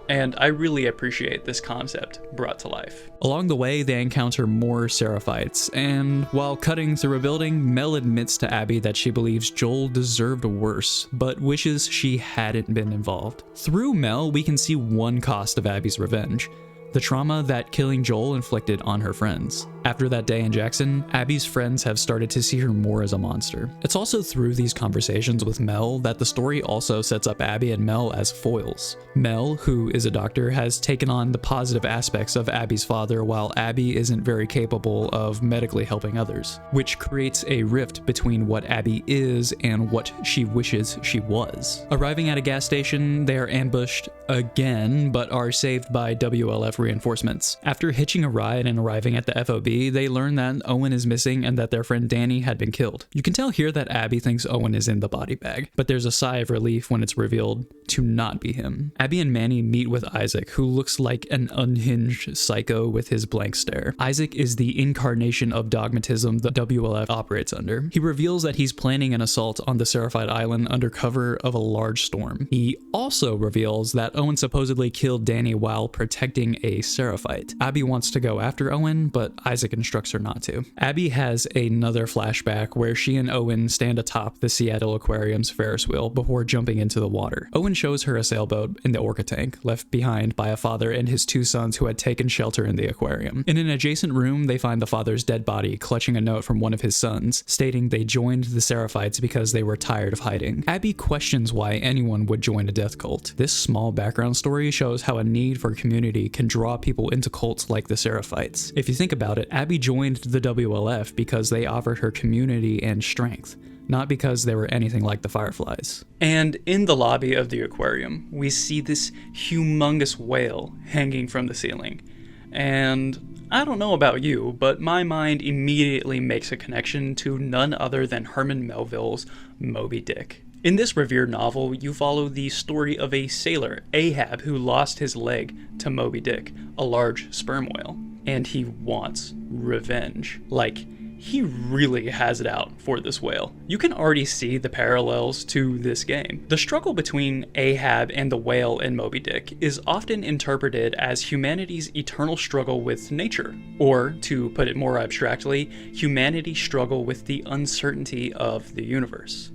And I really appreciate this concept brought to life. Along the way, they encounter more Seraphites, and while cutting through a building, Mel admits to Abby that she believes Joel deserved worse, but wishes she hadn't been involved. Through Mel, we can see one cost of Abby's revenge: the trauma that killing Joel inflicted on her friends. After that day in Jackson, Abby's friends have started to see her more as a monster. It's also through these conversations with Mel that the story also sets up Abby and Mel as foils. Mel, who is a doctor, has taken on the positive aspects of Abby's father, while Abby isn't very capable of medically helping others, which creates a rift between what Abby is and what she wishes she was. Arriving at a gas station, they are ambushed again, but are saved by WLF reinforcements. After hitching a ride and arriving at the FOB, they learn that Owen is missing and that their friend Danny had been killed. You can tell here that Abby thinks Owen is in the body bag, but there's a sigh of relief when it's revealed to not be him. Abby and Manny meet with Isaac, who looks like an unhinged psycho with his blank stare. Isaac is the incarnation of dogmatism the WLF operates under. He reveals that he's planning an assault on the Seraphite Island under cover of a large storm. He also reveals that Owen supposedly killed Danny while protecting a Seraphite. Abby wants to go after Owen, but Isaac instructs her not to. Abby has another flashback where she and Owen stand atop the Seattle Aquarium's Ferris wheel before jumping into the water. Owen shows her a sailboat in the orca tank, left behind by a father and his two sons who had taken shelter in the aquarium. In an adjacent room, they find the father's dead body clutching a note from one of his sons, stating they joined the Seraphites because they were tired of hiding. Abby questions why anyone would join a death cult. This small background story shows how a need for community can draw people into cults like the Seraphites. If you think about it, Abby joined the WLF because they offered her community and strength, not because they were anything like the Fireflies. And in the lobby of the aquarium, we see this humongous whale hanging from the ceiling. And I don't know about you, but my mind immediately makes a connection to none other than Herman Melville's Moby Dick. In this revered novel, you follow the story of a sailor, Ahab, who lost his leg to Moby Dick, a large sperm whale. And he wants revenge. Like, he really has it out for this whale. You can already see the parallels to this game. The struggle between Ahab and the whale in Moby Dick is often interpreted as humanity's eternal struggle with nature, or, to put it more abstractly, humanity's struggle with the uncertainty of the universe.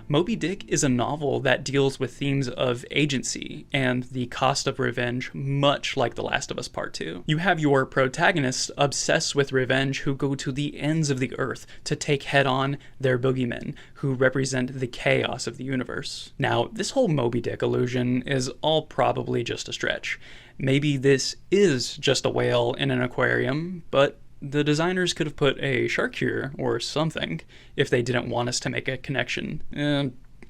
Moby Dick is a novel that deals with themes of agency and the cost of revenge, much like The Last of Us Part 2. You have your protagonists obsessed with revenge who go to the ends of the earth to take head-on their boogeymen, who represent the chaos of the universe. Now, this whole Moby Dick illusion is all probably just a stretch. Maybe this is just a whale in an aquarium, but the designers could have put a shark here or something if they didn't want us to make a connection.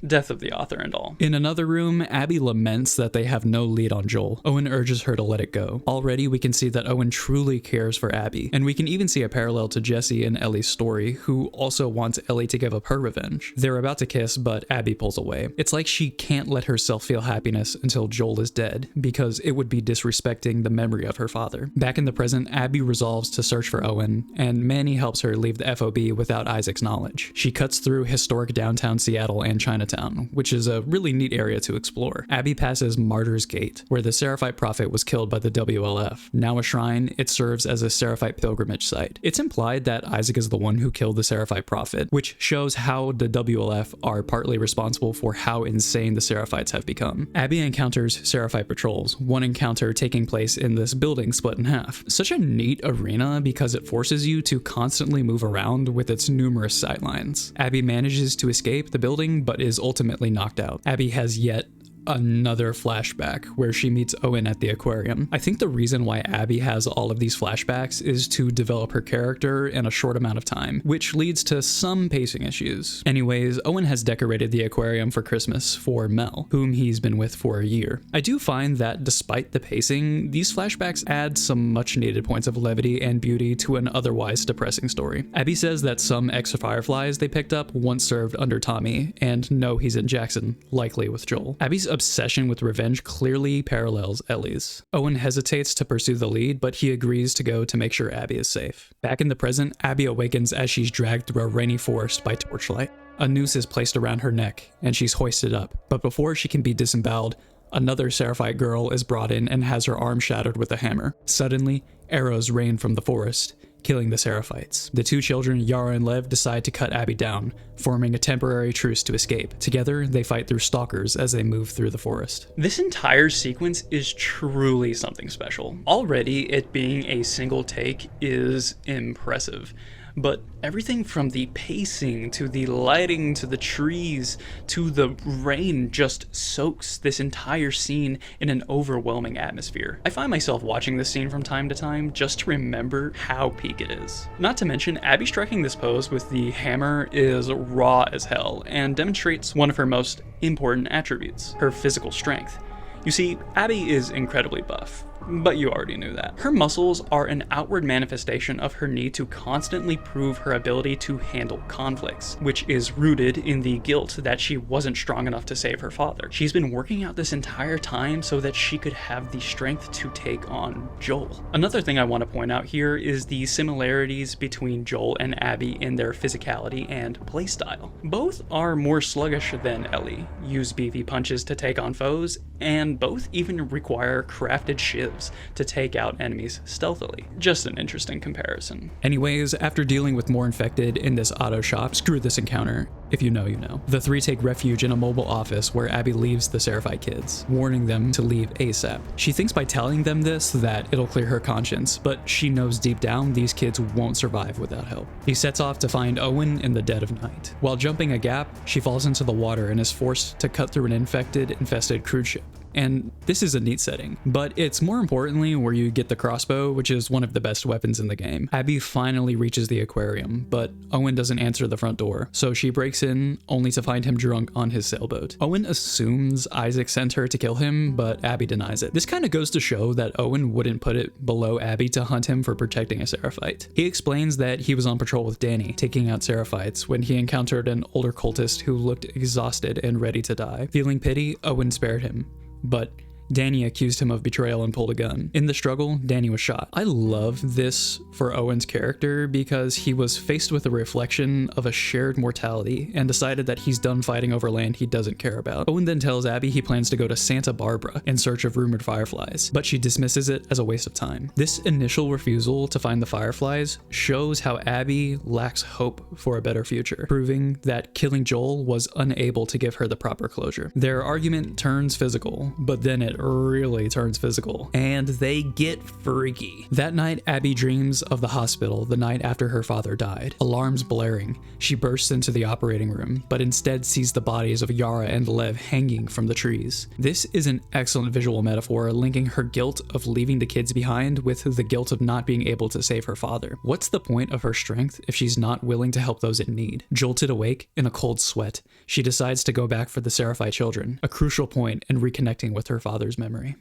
Death of the author and all. In another room, Abby laments that they have no lead on Joel. Owen urges her to let it go. Already we can see that Owen truly cares for Abby, and we can even see a parallel to Jesse and Ellie's story, who also wants Ellie to give up her revenge. They're about to kiss, but Abby pulls away. It's like she can't let herself feel happiness until Joel is dead, because it would be disrespecting the memory of her father. Back in the present, Abby resolves to search for Owen, and Manny helps her leave the FOB without Isaac's knowledge. She cuts through historic downtown Seattle and Chinatown, Town, which is a really neat area to explore. Abby passes Martyr's Gate, where the Seraphite prophet was killed by the WLF. Now a shrine, it serves as a Seraphite pilgrimage site. It's implied that Isaac is the one who killed the Seraphite prophet, which shows how the WLF are partly responsible for how insane the Seraphites have become. Abby encounters Seraphite patrols, one encounter taking place in this building split in half. Such a neat arena because it forces you to constantly move around with its numerous sightlines. Abby manages to escape the building but is ultimately knocked out. Abby has yet another flashback where she meets Owen at the aquarium. I think the reason why Abby has all of these flashbacks is to develop her character in a short amount of time, which leads to some pacing issues. Anyways, Owen has decorated the aquarium for Christmas for Mel, whom he's been with for a year. I do find that despite the pacing, these flashbacks add some much needed points of levity and beauty to an otherwise depressing story. Abby says that some extra fireflies they picked up once served under Tommy, and know he's in Jackson, likely with Joel. Abby's obsession with revenge clearly parallels Ellie's. Owen hesitates to pursue the lead, but he agrees to go to make sure Abby is safe. Back in the present, Abby awakens as she's dragged through a rainy forest by torchlight. A noose is placed around her neck, and she's hoisted up. But before she can be disemboweled, another Seraphite girl is brought in and has her arm shattered with a hammer. Suddenly, arrows rain from the forest, killing the Seraphites. The two children, Yara and Lev, decide to cut Abby down, forming a temporary truce to escape. Together, they fight through stalkers as they move through the forest. This entire sequence is truly something special. Already, it being a single take is impressive. But everything from the pacing to the lighting to the trees to the rain just soaks this entire scene in an overwhelming atmosphere. I find myself watching this scene from time to time just to remember how peak it is. Not to mention, Abby striking this pose with the hammer is raw as hell and demonstrates one of her most important attributes, her physical strength. You see, Abby is incredibly buff, but you already knew that. Her muscles are an outward manifestation of her need to constantly prove her ability to handle conflicts, which is rooted in the guilt that she wasn't strong enough to save her father. She's been working out this entire time so that she could have the strength to take on Joel. Another thing I want to point out here is the similarities between Joel and Abby in their physicality and playstyle. Both are more sluggish than Ellie, use beefy punches to take on foes, and both even require crafted shivs to take out enemies stealthily. Just an interesting comparison. Anyways, after dealing with more infected in this auto shop, screw this encounter. If you know, you know. The three take refuge in a mobile office where Abby leaves the Seraphite kids, warning them to leave ASAP. She thinks by telling them this that it'll clear her conscience, but she knows deep down these kids won't survive without help. She sets off to find Owen in the dead of night. While jumping a gap, she falls into the water and is forced to cut through an infested cruise ship. And this is a neat setting, but it's more importantly where you get the crossbow, which is one of the best weapons in the game. Abby finally reaches the aquarium, but Owen doesn't answer the front door, so she breaks in only to find him drunk on his sailboat. Owen assumes Isaac sent her to kill him, but Abby denies it. This kind of goes to show that Owen wouldn't put it below Abby to hunt him for protecting a Seraphite. He explains that he was on patrol with Danny, taking out Seraphites, when he encountered an older cultist who looked exhausted and ready to die. Feeling pity, Owen spared him. But Danny accused him of betrayal and pulled a gun. In the struggle, Danny was shot. I love this for Owen's character because he was faced with a reflection of a shared mortality and decided that he's done fighting over land he doesn't care about. Owen then tells Abby he plans to go to Santa Barbara in search of rumored fireflies, but she dismisses it as a waste of time. This initial refusal to find the fireflies shows how Abby lacks hope for a better future, proving that killing Joel was unable to give her the proper closure. Their argument turns physical, but then it really turns physical, and they get freaky. That night, Abby dreams of the hospital the night after her father died. Alarms blaring, she bursts into the operating room, but instead sees the bodies of Yara and Lev hanging from the trees. This is an excellent visual metaphor linking her guilt of leaving the kids behind with the guilt of not being able to save her father. What's the point of her strength if she's not willing to help those in need? Jolted awake in a cold sweat, she decides to go back for the Seraphite children, a crucial point in reconnecting with her father's memory.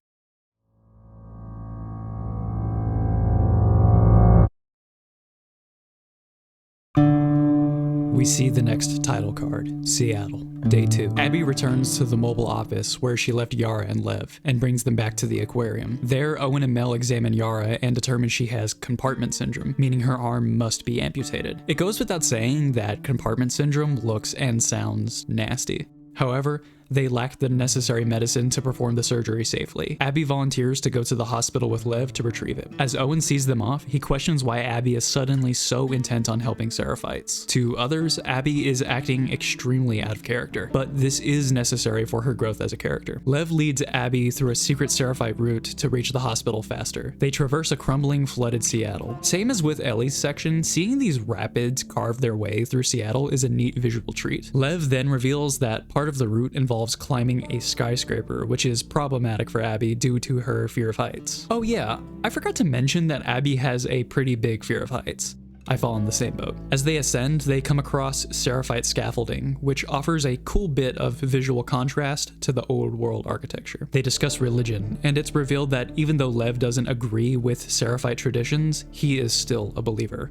We see the next title card, Seattle, Day 2. Abby returns to the mobile office where she left Yara and Lev, and brings them back to the aquarium. There, Owen and Mel examine Yara and determine she has compartment syndrome, meaning her arm must be amputated. It goes without saying that compartment syndrome looks and sounds nasty. However, they lack the necessary medicine to perform the surgery safely. Abby volunteers to go to the hospital with Lev to retrieve it. As Owen sees them off, he questions why Abby is suddenly so intent on helping Seraphites. To others, Abby is acting extremely out of character, but this is necessary for her growth as a character. Lev leads Abby through a secret Seraphite route to reach the hospital faster. They traverse a crumbling, flooded Seattle. Same as with Ellie's section, seeing these rapids carve their way through Seattle is a neat visual treat. Lev then reveals that part of the route involves climbing a skyscraper, which is problematic for Abby due to her fear of heights. Oh yeah, I forgot to mention that Abby has a pretty big fear of heights. I fall in the same boat. As they ascend, they come across Seraphite scaffolding, which offers a cool bit of visual contrast to the old world architecture. They discuss religion, and it's revealed that even though Lev doesn't agree with Seraphite traditions, he is still a believer.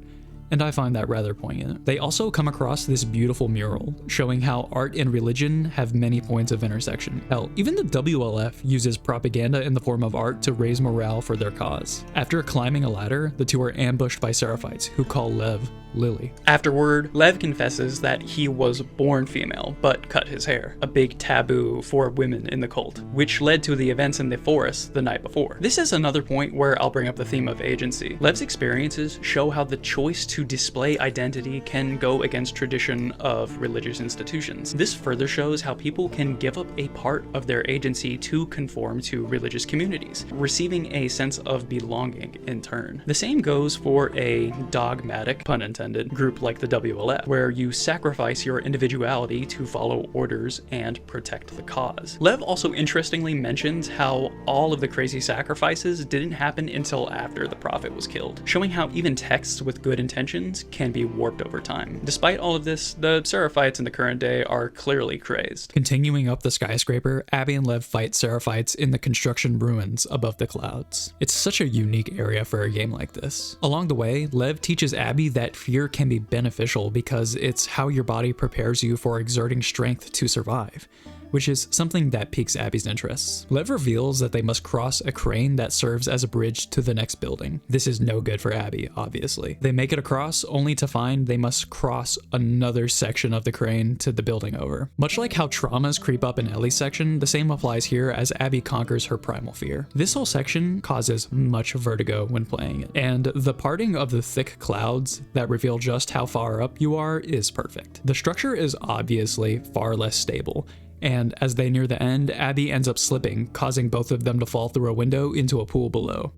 And I find that rather poignant. They also come across this beautiful mural, showing how art and religion have many points of intersection. Hell, even the WLF uses propaganda in the form of art to raise morale for their cause. After climbing a ladder, the two are ambushed by Seraphites, who call Lev Lily. Afterward, Lev confesses that he was born female, but cut his hair, a big taboo for women in the cult, which led to the events in the forest the night before. This is another point where I'll bring up the theme of agency. Lev's experiences show how the choice to display identity can go against tradition of religious institutions. This further shows how people can give up a part of their agency to conform to religious communities, receiving a sense of belonging in turn. The same goes for a dogmatic, pun intended, group like the WLF, where you sacrifice your individuality to follow orders and protect the cause. Lev also interestingly mentions how all of the crazy sacrifices didn't happen until after the prophet was killed, showing how even texts with good intentions can be warped over time. Despite all of this, the Seraphites in the current day are clearly crazed. Continuing up the skyscraper, Abby and Lev fight Seraphites in the construction ruins above the clouds. It's such a unique area for a game like this. Along the way, Lev teaches Abby that fear can be beneficial because it's how your body prepares you for exerting strength to survive, which is something that piques Abby's interests. Lev reveals that they must cross a crane that serves as a bridge to the next building. This is no good for Abby, obviously. They make it across only to find they must cross another section of the crane to the building over. Much like how traumas creep up in Ellie's section, the same applies here as Abby conquers her primal fear. This whole section causes much vertigo when playing it, and the parting of the thick clouds that reveal just how far up you are is perfect. The structure is obviously far less stable, and as they near the end, Abby ends up slipping, causing both of them to fall through a window into a pool below.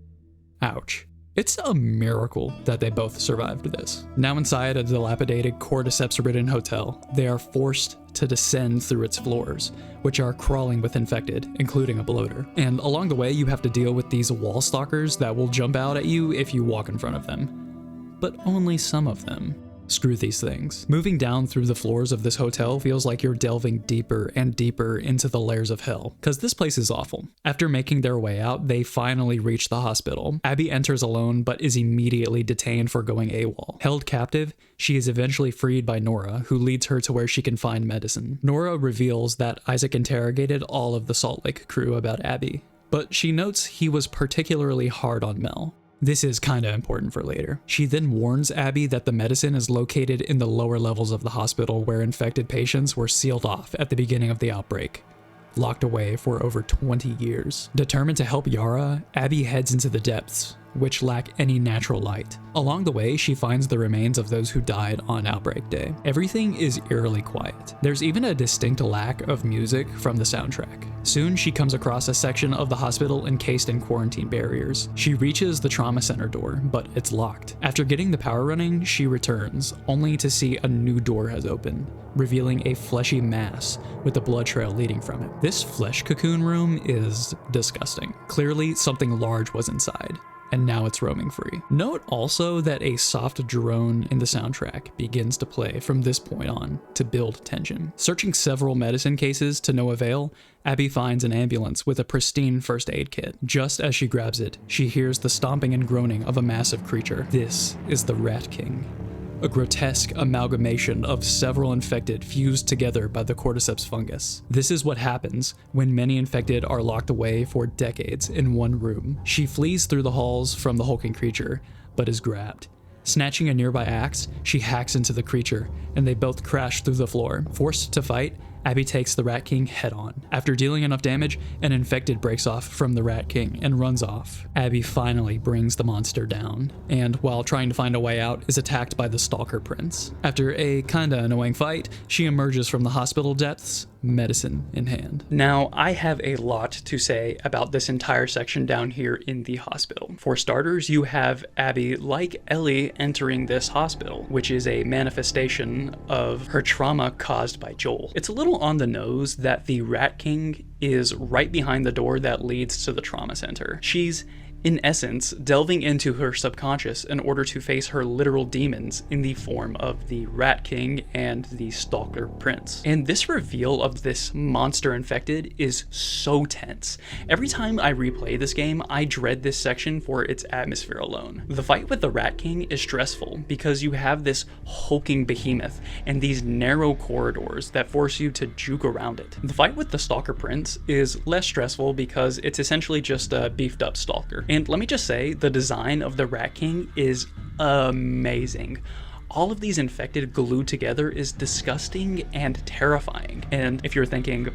Ouch. It's a miracle that they both survived this. Now inside a dilapidated cordyceps-ridden hotel, they are forced to descend through its floors, which are crawling with infected, including a bloater. And along the way, you have to deal with these wall stalkers that will jump out at you if you walk in front of them. But only some of them. Screw these things. Moving down through the floors of this hotel feels like you're delving deeper and deeper into the layers of hell, cause this place is awful. After making their way out, they finally reach the hospital. Abby enters alone, but is immediately detained for going AWOL. Held captive, she is eventually freed by Nora, who leads her to where she can find medicine. Nora reveals that Isaac interrogated all of the Salt Lake crew about Abby, but she notes he was particularly hard on Mel. This is kinda important for later. She then warns Abby that the medicine is located in the lower levels of the hospital where infected patients were sealed off at the beginning of the outbreak, locked away for over 20 years. Determined to help Yara, Abby heads into the depths, which lack any natural light. Along the way, she finds the remains of those who died on Outbreak Day. Everything is eerily quiet. There's even a distinct lack of music from the soundtrack. Soon, she comes across a section of the hospital encased in quarantine barriers. She reaches the trauma center door, but it's locked. After getting the power running, she returns, only to see a new door has opened, revealing a fleshy mass with a blood trail leading from it. This flesh cocoon room is disgusting. Clearly, something large was inside, and now it's roaming free. Note also that a soft drone in the soundtrack begins to play from this point on to build tension. Searching several medicine cases to no avail, Abby finds an ambulance with a pristine first aid kit. Just as she grabs it, she hears the stomping and groaning of a massive creature. This is the Rat King, a grotesque amalgamation of several infected fused together by the cordyceps fungus. This is what happens when many infected are locked away for decades in one room. She flees through the halls from the hulking creature, but is grabbed. Snatching a nearby axe, she hacks into the creature, and they both crash through the floor. Forced to fight, Abby takes the Rat King head on. After dealing enough damage, an infected breaks off from the Rat King and runs off. Abby finally brings the monster down, and while trying to find a way out, is attacked by the Stalker Prince. After a kinda annoying fight, she emerges from the hospital depths, medicine in hand. Now, I have a lot to say about this entire section down here in the hospital. For starters, you have Abby, like Ellie, entering this hospital, which is a manifestation of her trauma caused by Joel. It's a little on the nose that the Rat King is right behind the door that leads to the trauma center. She's in essence, delving into her subconscious in order to face her literal demons in the form of the Rat King and the Stalker Prince. And this reveal of this monster infected is so tense. Every time I replay this game, I dread this section for its atmosphere alone. The fight with the Rat King is stressful because you have this hulking behemoth and these narrow corridors that force you to juke around it. The fight with the Stalker Prince is less stressful because it's essentially just a beefed up stalker. And let me just say, the design of the Rat King is amazing. All of these infected glued together is disgusting and terrifying. And if you're thinking,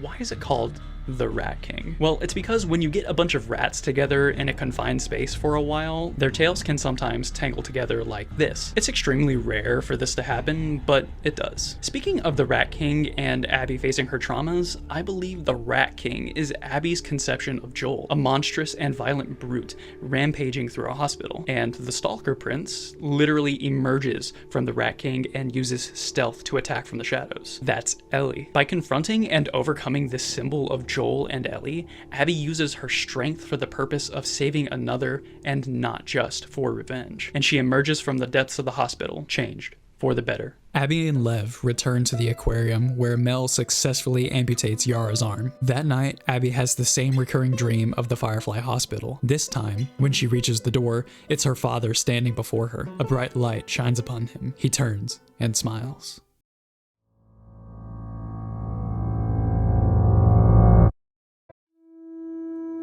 why is it called the Rat King? Well, it's because when you get a bunch of rats together in a confined space for a while, their tails can sometimes tangle together like this. It's extremely rare for this to happen, but it does. Speaking of the Rat King and Abby facing her traumas, I believe the Rat King is Abby's conception of Joel, a monstrous and violent brute rampaging through a hospital. And the Stalker Prince literally emerges from the Rat King and uses stealth to attack from the shadows. That's Ellie. By confronting and overcoming this symbol of Joel and Ellie, Abby uses her strength for the purpose of saving another and not just for revenge. And she emerges from the depths of the hospital, changed for the better. Abby and Lev return to the aquarium where Mel successfully amputates Yara's arm. That night, Abby has the same recurring dream of the Firefly Hospital. This time, when she reaches the door, it's her father standing before her. A bright light shines upon him. He turns and smiles.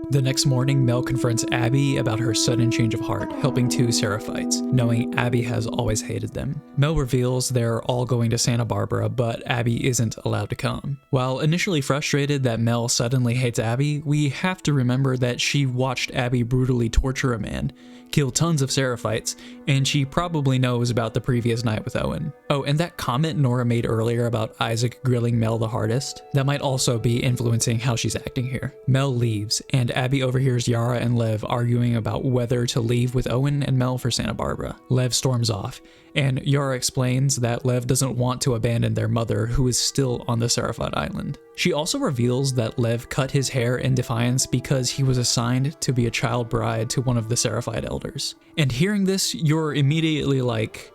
The next morning, Mel confronts Abby about her sudden change of heart, helping two Seraphites, knowing Abby has always hated them. Mel reveals they're all going to Santa Barbara, but Abby isn't allowed to come. While initially frustrated that Mel suddenly hates Abby, we have to remember that she watched Abby brutally torture a man, kill tons of Seraphites, and she probably knows about the previous night with Owen. Oh, and that comment Nora made earlier about Isaac grilling Mel the hardest, that might also be influencing how she's acting here. Mel leaves, and Abby overhears Yara and Lev arguing about whether to leave with Owen and Mel for Santa Barbara. Lev storms off, and Yara explains that Lev doesn't want to abandon their mother, who is still on the Seraphite Island. She also reveals that Lev cut his hair in defiance because he was assigned to be a child bride to one of the Seraphite elders. And hearing this, you're immediately like,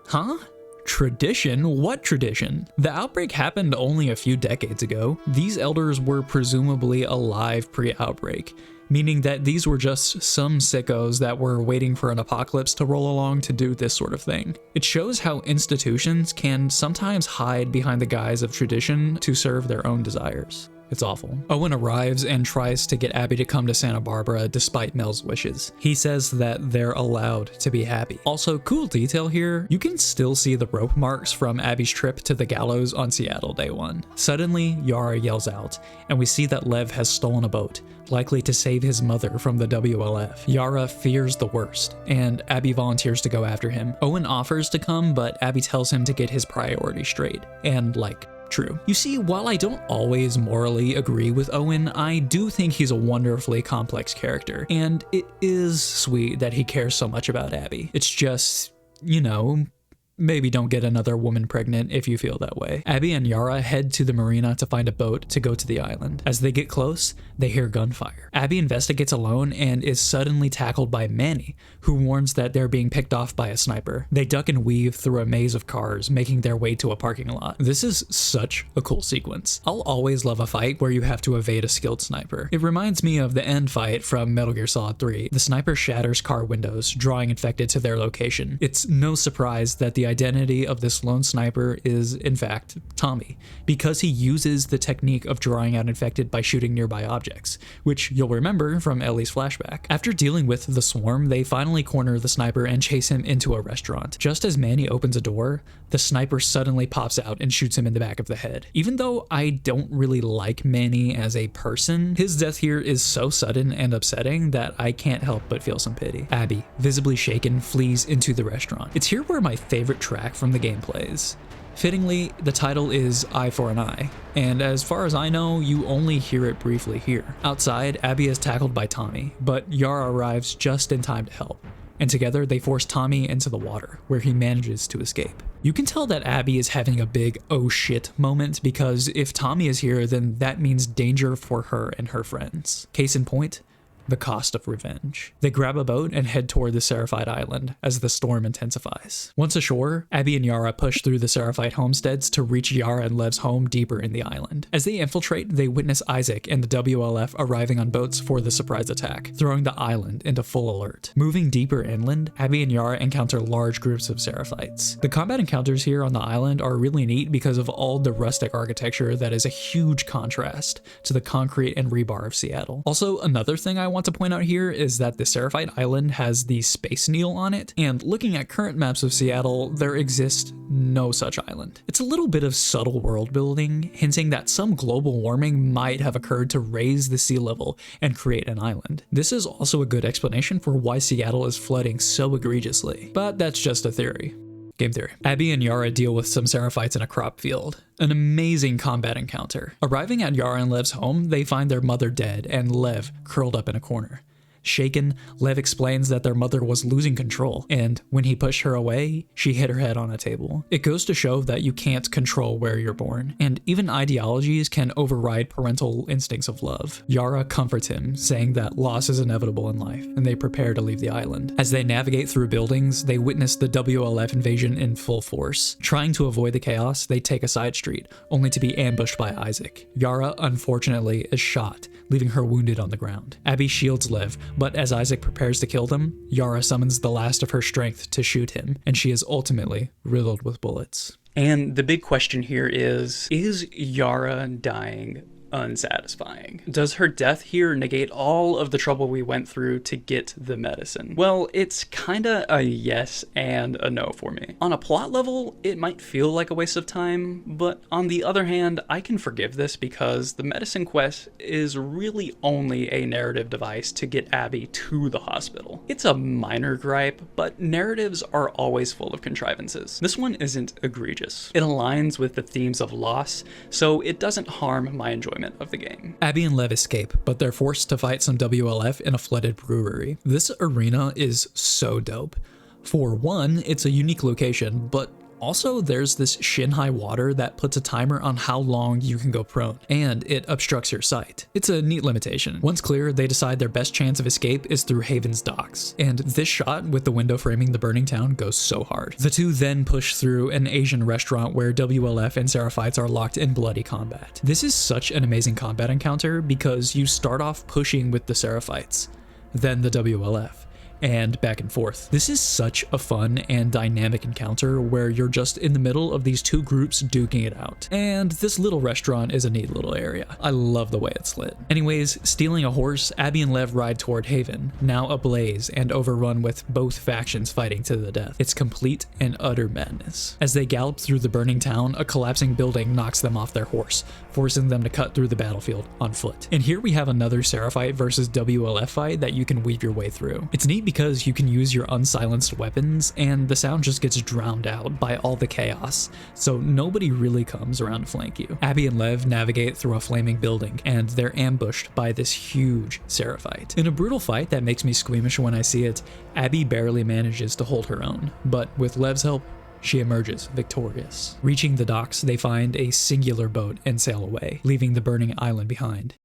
huh? Tradition? What tradition? The outbreak happened only a few decades ago. These elders were presumably alive pre-outbreak, meaning that these were just some sickos that were waiting for an apocalypse to roll along to do this sort of thing. It shows how institutions can sometimes hide behind the guise of tradition to serve their own desires. It's awful. Owen arrives and tries to get Abby to come to Santa Barbara despite Mel's wishes. He says that they're allowed to be happy. Also, cool detail here, you can still see the rope marks from Abby's trip to the gallows on Seattle Day 1. Suddenly, Yara yells out, and we see that Lev has stolen a boat, likely to save his mother from the WLF. Yara fears the worst, and Abby volunteers to go after him. Owen offers to come, but Abby tells him to get his priorities straight, and true. You see, while I don't always morally agree with Owen, I do think he's a wonderfully complex character, and it is sweet that he cares so much about Abby. It's just, maybe don't get another woman pregnant if you feel that way. Abby and Yara head to the marina to find a boat to go to the island. As they get close, they hear gunfire. Abby investigates alone and is suddenly tackled by Manny, who warns that they're being picked off by a sniper. They duck and weave through a maze of cars, making their way to a parking lot. This is such a cool sequence. I'll always love a fight where you have to evade a skilled sniper. It reminds me of the end fight from Metal Gear Solid 3. The sniper shatters car windows, drawing infected to their location. It's no surprise that the identity of this lone sniper is, in fact, Tommy, because he uses the technique of drawing out infected by shooting nearby objects, which you'll remember from Ellie's flashback. After dealing with the swarm, they finally corner the sniper and chase him into a restaurant. Just as Manny opens a door, the sniper suddenly pops out and shoots him in the back of the head. Even though I don't really like Manny as a person, his death here is so sudden and upsetting that I can't help but feel some pity. Abby, visibly shaken, flees into the restaurant. It's here where my favorite track from the game plays. Fittingly, the title is Eye for an Eye, and as far as I know, you only hear it briefly here. Outside, Abby is tackled by Tommy, but Yara arrives just in time to help, and together they force Tommy into the water, where he manages to escape. You can tell that Abby is having a big oh shit moment, because if Tommy is here, then that means danger for her and her friends. Case in point, the cost of revenge. They grab a boat and head toward the Seraphite Island as the storm intensifies. Once ashore, Abby and Yara push through the Seraphite homesteads to reach Yara and Lev's home deeper in the island. As they infiltrate, they witness Isaac and the WLF arriving on boats for the surprise attack, throwing the island into full alert. Moving deeper inland, Abby and Yara encounter large groups of Seraphites. The combat encounters here on the island are really neat because of all the rustic architecture that is a huge contrast to the concrete and rebar of Seattle. Also, another thing I want to point out here is that the Seraphite Island has the Space Needle on it, and looking at current maps of Seattle, there exists no such island. It's a little bit of subtle world building, hinting that some global warming might have occurred to raise the sea level and create an island. This is also a good explanation for why Seattle is flooding so egregiously, but that's just a theory. Game theory. Abby and Yara deal with some Seraphites in a crop field. An amazing combat encounter. Arriving at Yara and Lev's home, they find their mother dead and Lev curled up in a corner. Shaken, Lev explains that their mother was losing control, and when he pushed her away, she hit her head on a table. It goes to show that you can't control where you're born, and even ideologies can override parental instincts of love. Yara comforts him, saying that loss is inevitable in life, and they prepare to leave the island. As they navigate through buildings, they witness the WLF invasion in full force. Trying to avoid the chaos, they take a side street, only to be ambushed by Isaac. Yara, unfortunately, is shot, leaving her wounded on the ground. Abby shields Lev, but as Isaac prepares to kill them, Yara summons the last of her strength to shoot him, and she is ultimately riddled with bullets. And the big question here is Yara dying unsatisfying? Does her death here negate all of the trouble we went through to get the medicine? Well, it's kinda a yes and a no for me. On a plot level, it might feel like a waste of time, but on the other hand, I can forgive this because the medicine quest is really only a narrative device to get Abby to the hospital. It's a minor gripe, but narratives are always full of contrivances. This one isn't egregious. It aligns with the themes of loss, so it doesn't harm my enjoyment of the game. Abby and Lev escape, but they're forced to fight some WLF in a flooded brewery. This arena is so dope. For one, it's a unique location, but also there's this shin-high water that puts a timer on how long you can go prone, and it obstructs your sight. It's a neat limitation. Once clear, they decide their best chance of escape is through Haven's docks, and this shot with the window framing the burning town goes so hard. The two then push through an Asian restaurant where WLF and Seraphites are locked in bloody combat. This is such an amazing combat encounter because you start off pushing with the Seraphites, then the WLF, and back and forth. This is such a fun and dynamic encounter where you're just in the middle of these two groups duking it out. And this little restaurant is a neat little area. I love the way it's lit. Anyways, stealing a horse, Abby and Lev ride toward Haven, now ablaze and overrun with both factions fighting to the death. It's complete and utter madness. As they gallop through the burning town, a collapsing building knocks them off their horse, forcing them to cut through the battlefield on foot. And here we have another Seraphite versus WLF fight that you can weave your way through. It's neat because you can use your unsilenced weapons and the sound just gets drowned out by all the chaos, so nobody really comes around to flank you. Abby and Lev navigate through a flaming building and they're ambushed by this huge Seraphite. In a brutal fight that makes me squeamish when I see it, Abby barely manages to hold her own, but with Lev's help, she emerges victorious. Reaching the docks, they find a singular boat and sail away, leaving the burning island behind.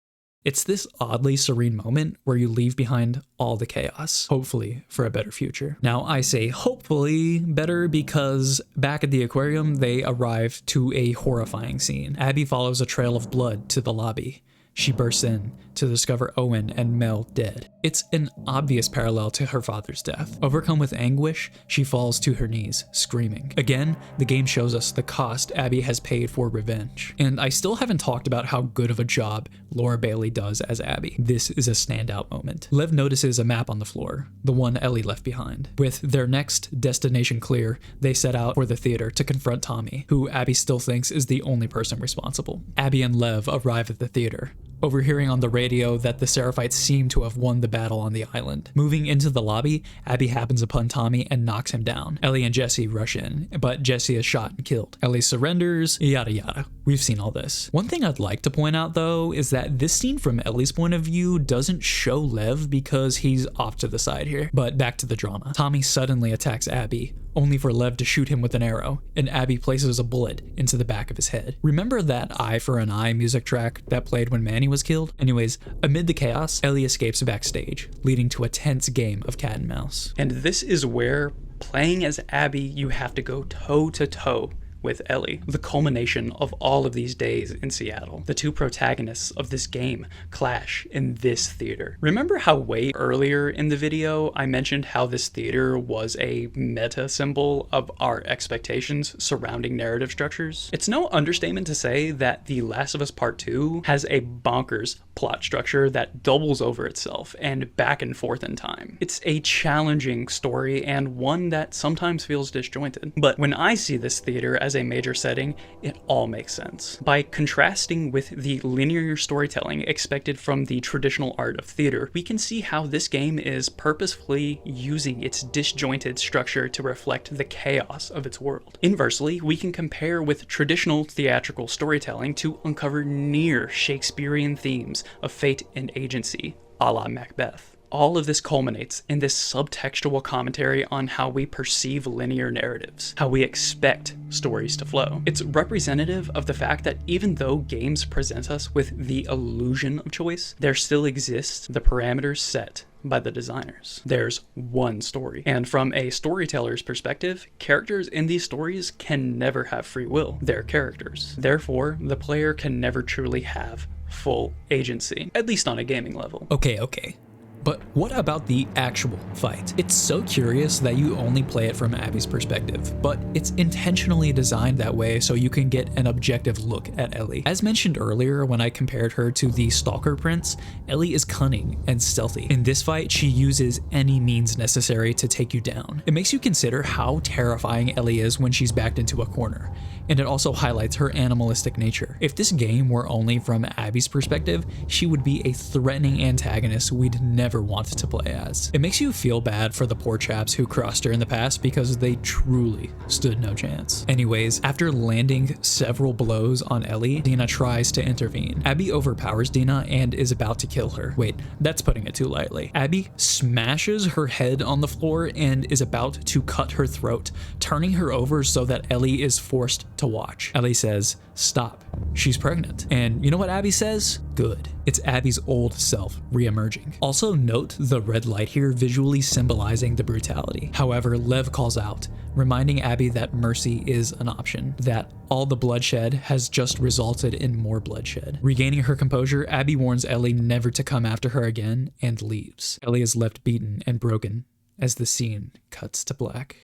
It's this oddly serene moment where you leave behind all the chaos, hopefully for a better future. Now I say hopefully better because back at the aquarium, they arrive to a horrifying scene. Abby follows a trail of blood to the lobby. She bursts in to discover Owen and Mel dead. It's an obvious parallel to her father's death. Overcome with anguish, she falls to her knees, screaming. Again, the game shows us the cost Abby has paid for revenge. And I still haven't talked about how good of a job Laura Bailey does as Abby. This is a standout moment. Lev notices a map on the floor, the one Ellie left behind. With their next destination clear, they set out for the theater to confront Tommy, who Abby still thinks is the only person responsible. Abby and Lev arrive at the theater, overhearing on the radio that the Seraphites seem to have won the battle on the island. Moving into the lobby, Abby happens upon Tommy and knocks him down. Ellie and Jesse rush in, but Jesse is shot and killed. Ellie surrenders, yada yada. We've seen all this. One thing I'd like to point out though is that this scene from Ellie's point of view doesn't show Lev because he's off to the side here. But back to the drama. Tommy suddenly attacks Abby, only for Lev to shoot him with an arrow, and Abby places a bullet into the back of his head. Remember that Eye for an Eye music track that played when Manny was killed? Anyways, amid the chaos, Ellie escapes backstage, leading to a tense game of cat and mouse. And this is where, playing as Abby, you have to go toe to toe with Ellie, the culmination of all of these days in Seattle. The two protagonists of this game clash in this theater. Remember how way earlier in the video I mentioned how this theater was a meta symbol of our expectations surrounding narrative structures? It's no understatement to say that The Last of Us Part 2 has a bonkers plot structure that doubles over itself and back and forth in time. It's a challenging story and one that sometimes feels disjointed. But when I see this theater as a major setting, it all makes sense. By contrasting with the linear storytelling expected from the traditional art of theater, we can see how this game is purposefully using its disjointed structure to reflect the chaos of its world. Inversely, we can compare with traditional theatrical storytelling to uncover near Shakespearean themes of fate and agency, a la Macbeth. All of this culminates in this subtextual commentary on how we perceive linear narratives, how we expect stories to flow. It's representative of the fact that even though games present us with the illusion of choice, there still exists the parameters set by the designers. There's one story. And from a storyteller's perspective, characters in these stories can never have free will. They're characters. Therefore, the player can never truly have full agency, at least on a gaming level. Okay. But what about the actual fight? It's so curious that you only play it from Abby's perspective, but it's intentionally designed that way so you can get an objective look at Ellie. As mentioned earlier when I compared her to the Stalker Prince, Ellie is cunning and stealthy. In this fight, she uses any means necessary to take you down. It makes you consider how terrifying Ellie is when she's backed into a corner, and it also highlights her animalistic nature. If this game were only from Abby's perspective, she would be a threatening antagonist we'd never want to play as. It makes you feel bad for the poor chaps who crossed her in the past because they truly stood no chance. Anyways, after landing several blows on Ellie, Dina tries to intervene. Abby overpowers Dina and is about to kill her. Wait, that's putting it too lightly. Abby smashes her head on the floor and is about to cut her throat, turning her over so that Ellie is forced to watch. Ellie says, "Stop. She's pregnant." And you know what Abby says? Good. It's Abby's old self re-emerging. Also note the red light here visually symbolizing the brutality. However, Lev calls out, reminding Abby that mercy is an option, that all the bloodshed has just resulted in more bloodshed. Regaining her composure, Abby warns Ellie never to come after her again and leaves. Ellie is left beaten and broken as the scene cuts to black.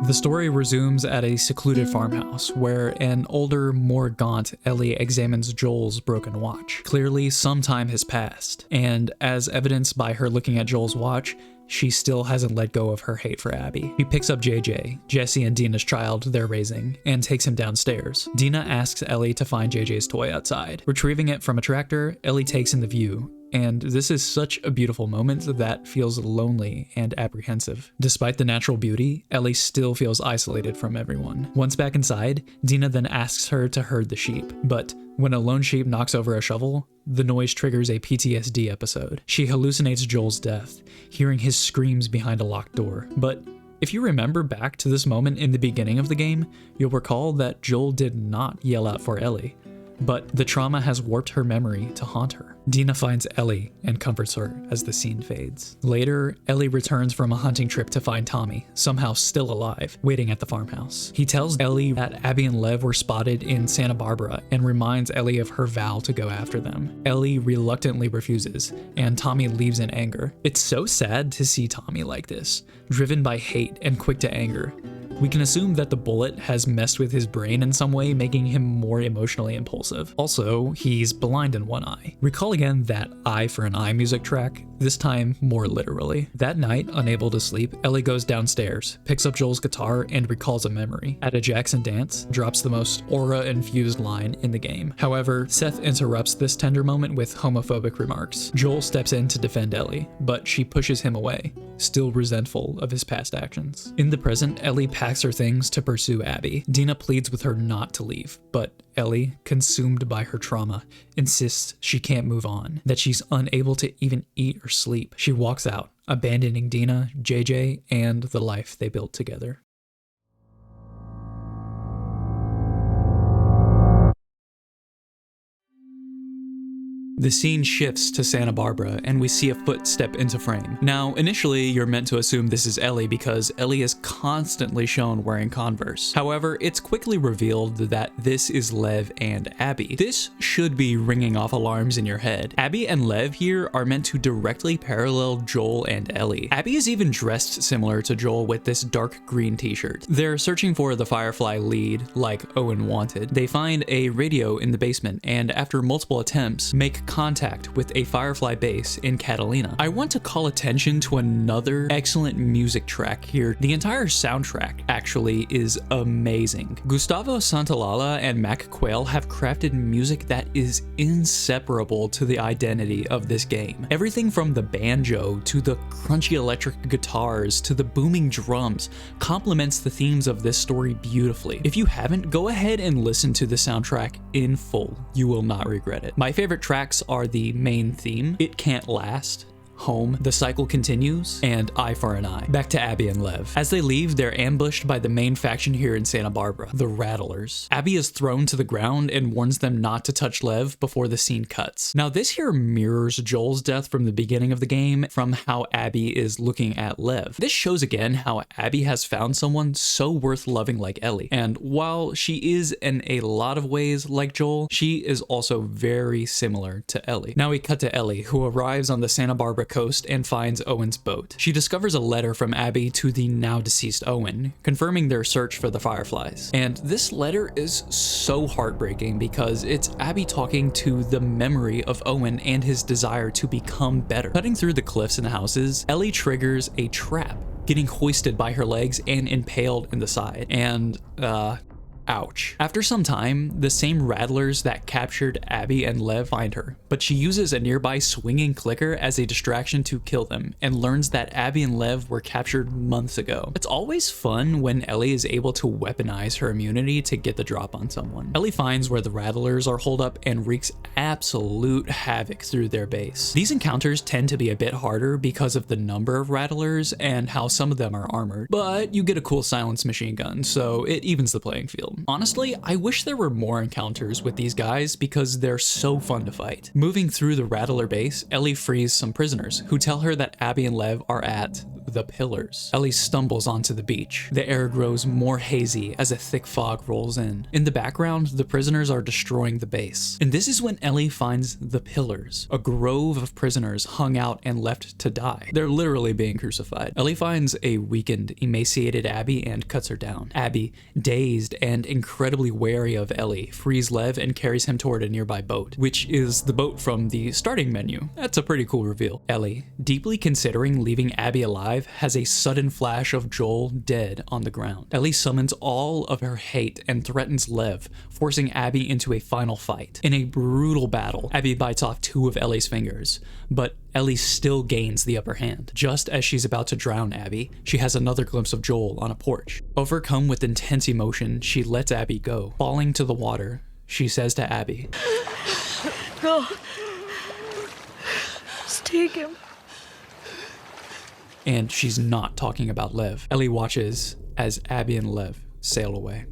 The story resumes at a secluded farmhouse, where an older, more gaunt Ellie examines Joel's broken watch. Clearly, some time has passed, and as evidenced by her looking at Joel's watch, she still hasn't let go of her hate for Abby. He picks up JJ, Jesse and Dina's child they're raising, and takes him downstairs. Dina asks Ellie to find JJ's toy outside. Retrieving it from a tractor, Ellie takes in the view, and this is such a beautiful moment that feels lonely and apprehensive. Despite the natural beauty, Ellie still feels isolated from everyone. Once back inside, Dina then asks her to herd the sheep, but when a lone sheep knocks over a shovel, the noise triggers a PTSD episode. She hallucinates Joel's death, hearing his screams behind a locked door. But if you remember back to this moment in the beginning of the game, you'll recall that Joel did not yell out for Ellie. but the trauma has warped her memory to haunt her. Dina finds Ellie and comforts her as the scene fades. Later, Ellie returns from a hunting trip to find Tommy, somehow still alive, waiting at the farmhouse. He tells Ellie that Abby and Lev were spotted in Santa Barbara and reminds Ellie of her vow to go after them. Ellie reluctantly refuses, and Tommy leaves in anger. It's so sad to see Tommy like this, driven by hate and quick to anger. We can assume that the bullet has messed with his brain in some way, making him more emotionally impulsive. Also, he's blind in one eye. Recall again that Eye for an Eye music track, this time more literally. That night, unable to sleep, Ellie goes downstairs, picks up Joel's guitar, and recalls a memory. At a Jackson dance, drops the most aura-infused line in the game. However, Seth interrupts this tender moment with homophobic remarks. Joel steps in to defend Ellie, but she pushes him away, still resentful of his past actions. In the present, Ellie packs her things to pursue Abby. Dina pleads with her not to leave, but Ellie, consumed by her trauma, insists she can't move on, that she's unable to even eat or sleep. She walks out, abandoning Dina, JJ, and the life they built together. The scene shifts to Santa Barbara, and we see a foot step into frame. Now, initially, you're meant to assume this is Ellie because Ellie is constantly shown wearing Converse. However, it's quickly revealed that this is Lev and Abby. This should be ringing off alarms in your head. Abby and Lev here are meant to directly parallel Joel and Ellie. Abby is even dressed similar to Joel with this dark green t-shirt. They're searching for the Firefly lead, like Owen wanted. They find a radio in the basement, and after multiple attempts, make contact with a Firefly base in Catalina. I want to call attention to another excellent music track here. The entire soundtrack actually is amazing. Gustavo Santaolalla and Mac Quayle have crafted music that is inseparable to the identity of this game. Everything from the banjo to the crunchy electric guitars to the booming drums complements the themes of this story beautifully. If you haven't, go ahead and listen to the soundtrack in full. You will not regret it. My favorite tracks are the main theme, It Can't Last, Home, The Cycle Continues, and Eye for an Eye. Back to Abby and Lev. As they leave, they're ambushed by the main faction here in Santa Barbara, the Rattlers. Abby is thrown to the ground and warns them not to touch Lev before the scene cuts. Now this here mirrors Joel's death from the beginning of the game from how Abby is looking at Lev. This shows again how Abby has found someone so worth loving like Ellie, and while she is in a lot of ways like Joel, she is also very similar to Ellie. Now we cut to Ellie, who arrives on the Santa Barbara coast and finds Owen's boat. She discovers a letter from Abby to the now deceased Owen, confirming their search for the Fireflies. And this letter is so heartbreaking because it's Abby talking to the memory of Owen and his desire to become better. Cutting through the cliffs and houses, Ellie triggers a trap, getting hoisted by her legs and impaled in the side. And, ouch. After some time, the same rattlers that captured Abby and Lev find her, but she uses a nearby swinging clicker as a distraction to kill them, and learns that Abby and Lev were captured months ago. It's always fun when Ellie is able to weaponize her immunity to get the drop on someone. Ellie finds where the rattlers are holed up and wreaks absolute havoc through their base. These encounters tend to be a bit harder because of the number of rattlers and how some of them are armored, but you get a cool silenced machine gun, so it evens the playing field. Honestly, I wish there were more encounters with these guys because they're so fun to fight. Moving through the Rattler base, Ellie frees some prisoners who tell her that Abby and Lev are at the Pillars. Ellie stumbles onto the beach. The air grows more hazy as a thick fog rolls in. In the background, the prisoners are destroying the base. And this is when Ellie finds the Pillars, a grove of prisoners hung out and left to die. They're literally being crucified. Ellie finds a weakened, emaciated Abby and cuts her down. Abby, dazed and incredibly wary of Ellie, frees Lev and carries him toward a nearby boat, which is the boat from the starting menu. That's a pretty cool reveal. Ellie, deeply considering leaving Abby alive, has a sudden flash of Joel dead on the ground. Ellie summons all of her hate and threatens Lev, forcing Abby into a final fight. In a brutal battle, Abby bites off 2 of Ellie's fingers, but Ellie still gains the upper hand. Just as she's about to drown Abby, she has another glimpse of Joel on a porch. Overcome with intense emotion, she lets Abby go. Falling to the water, she says to Abby, No. Just take him. and she's not talking about Lev. Ellie watches as Abby and Lev sail away.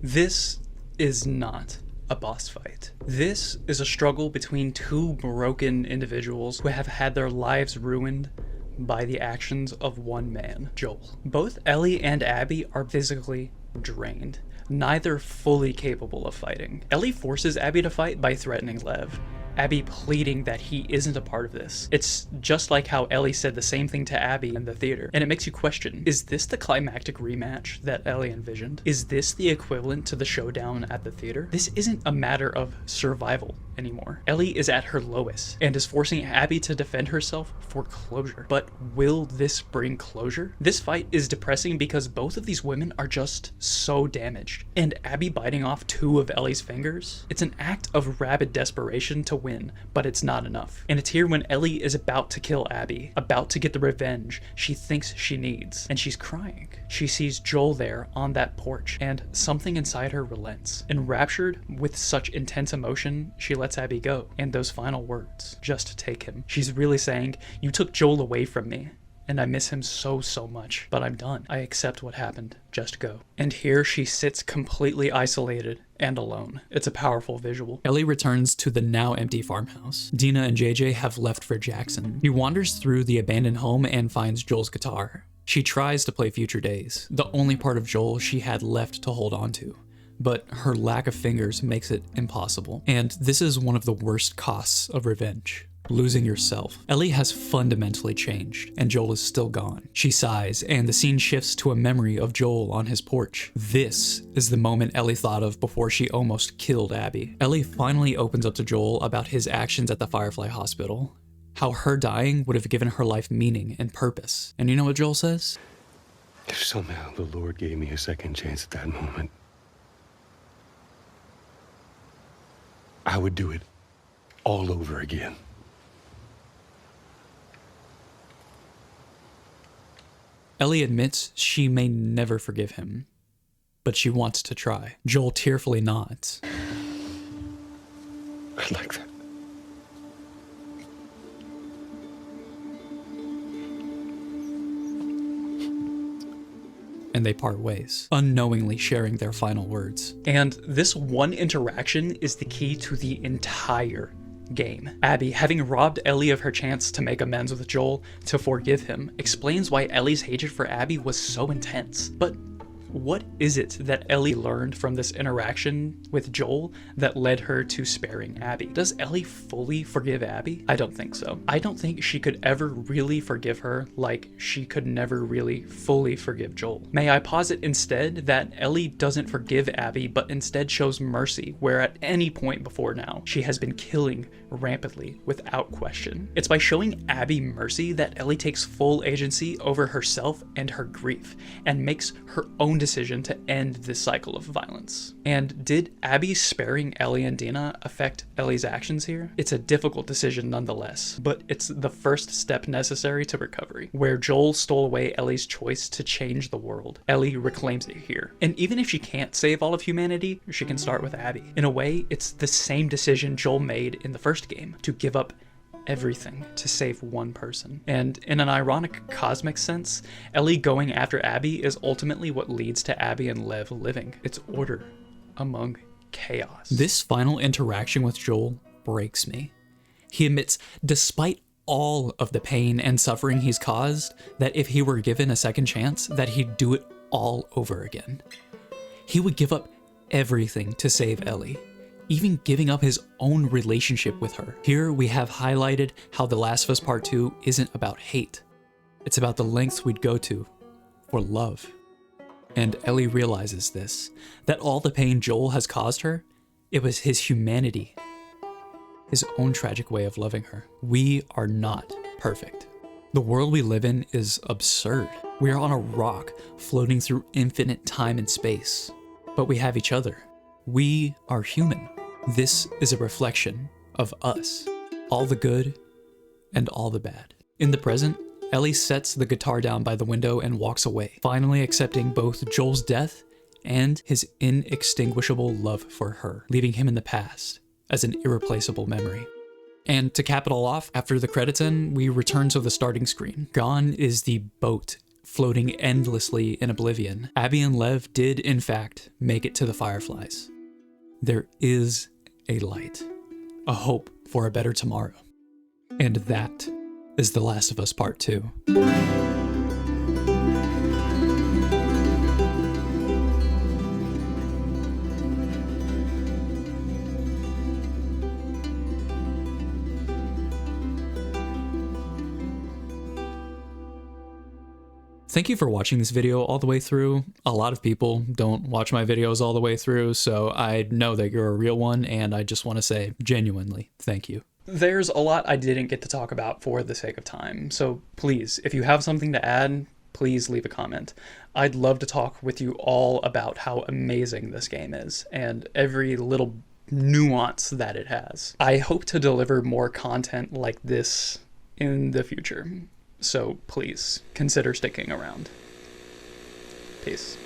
This is not a boss fight. This is a struggle between two broken individuals who have had their lives ruined by the actions of one man, Joel. Both Ellie and Abby are physically drained, neither fully capable of fighting. Ellie forces Abby to fight by threatening Lev, Abby pleading that he isn't a part of this. It's just like how Ellie said the same thing to Abby in the theater, and it makes you question, is this the climactic rematch that Ellie envisioned? Is this the equivalent to the showdown at the theater? This isn't a matter of survival anymore. Ellie is at her lowest and is forcing Abby to defend herself for closure. But will this bring closure? This fight is depressing because both of these women are just so damaged. And Abby biting off 2 of Ellie's fingers? It's an act of rabid desperation to win, but it's not enough. And it's here when Ellie is about to kill Abby, about to get the revenge she thinks she needs, and she's crying. She sees Joel there on that porch, and something inside her relents. Enraptured with such intense emotion, she lets Abby go, and those final words, just take him. She's really saying, you took Joel away from me, and I miss him so much, but I'm done. I accept what happened, just go. And here she sits completely isolated and alone. It's a powerful visual. Ellie returns to the now empty farmhouse. Dina and JJ have left for Jackson. He wanders through the abandoned home and finds Joel's guitar. She tries to play Future Days, the only part of Joel she had left to hold on to. But her lack of fingers makes it impossible. And this is one of the worst costs of revenge. Losing yourself. Ellie has fundamentally changed, and Joel is still gone. She sighs, and the scene shifts to a memory of Joel on his porch. This is the moment Ellie thought of before she almost killed Abby. Ellie finally opens up to Joel about his actions at the Firefly Hospital. How her dying would have given her life meaning and purpose. And you know what Joel says? If somehow the Lord gave me a second chance at that moment, I would do it all over again. Ellie admits she may never forgive him, but she wants to try. Joel tearfully nods. I'd like that. And they part ways, unknowingly sharing their final words. And this one interaction is the key to the entire game. Abby, having robbed Ellie of her chance to make amends with Joel, to forgive him, explains why Ellie's hatred for Abby was so intense. But what is it that Ellie learned from this interaction with Joel that led her to sparing Abby? Does Ellie fully forgive Abby? I don't think so. I don't think she could ever really forgive her like she could never really fully forgive Joel. May I posit instead that Ellie doesn't forgive Abby, but instead shows mercy, where at any point before now, she has been killing rampantly without question. It's by showing Abby mercy that Ellie takes full agency over herself and her grief, and makes her own decision to end this cycle of violence. And did Abby sparing Ellie and Dina affect Ellie's actions here? It's a difficult decision nonetheless, but it's the first step necessary to recovery. Where Joel stole away Ellie's choice to change the world, Ellie reclaims it here. And even if she can't save all of humanity, she can start with Abby. In a way, it's the same decision Joel made in the first game, to give up everything to save one person. And in an ironic cosmic sense, Ellie going after Abby is ultimately what leads to Abby and Lev living. It's order among chaos. This final interaction with Joel breaks me. He admits, despite all of the pain and suffering he's caused, that if he were given a second chance, that he'd do it all over again. He would give up everything to save Ellie, even giving up his own relationship with her. Here we have highlighted how The Last of Us Part 2 isn't about hate. It's about the lengths we'd go to for love. And Ellie realizes this, that all the pain Joel has caused her, it was his humanity, his own tragic way of loving her. We are not perfect. The world we live in is absurd. We are on a rock floating through infinite time and space, but we have each other. We are human. This is a reflection of us, all the good and all the bad. In the present, Ellie sets the guitar down by the window and walks away, finally accepting both Joel's death and his inextinguishable love for her, leaving him in the past as an irreplaceable memory. And to cap it all off, after the credits end, we return to the starting screen. Gone is the boat floating endlessly in oblivion. Abby and Lev did, in fact, make it to the Fireflies. there is a light, a hope for a better tomorrow. And that is The Last of Us Part 2. Thank you for watching this video all the way through. A lot of people don't watch my videos all the way through, so I know that you're a real one, and I just want to say genuinely thank you. There's a lot I didn't get to talk about for the sake of time, so please, if you have something to add, please leave a comment. I'd love to talk with you all about how amazing this game is, and every little nuance that it has. I hope to deliver more content like this in the future. So please consider sticking around. Peace.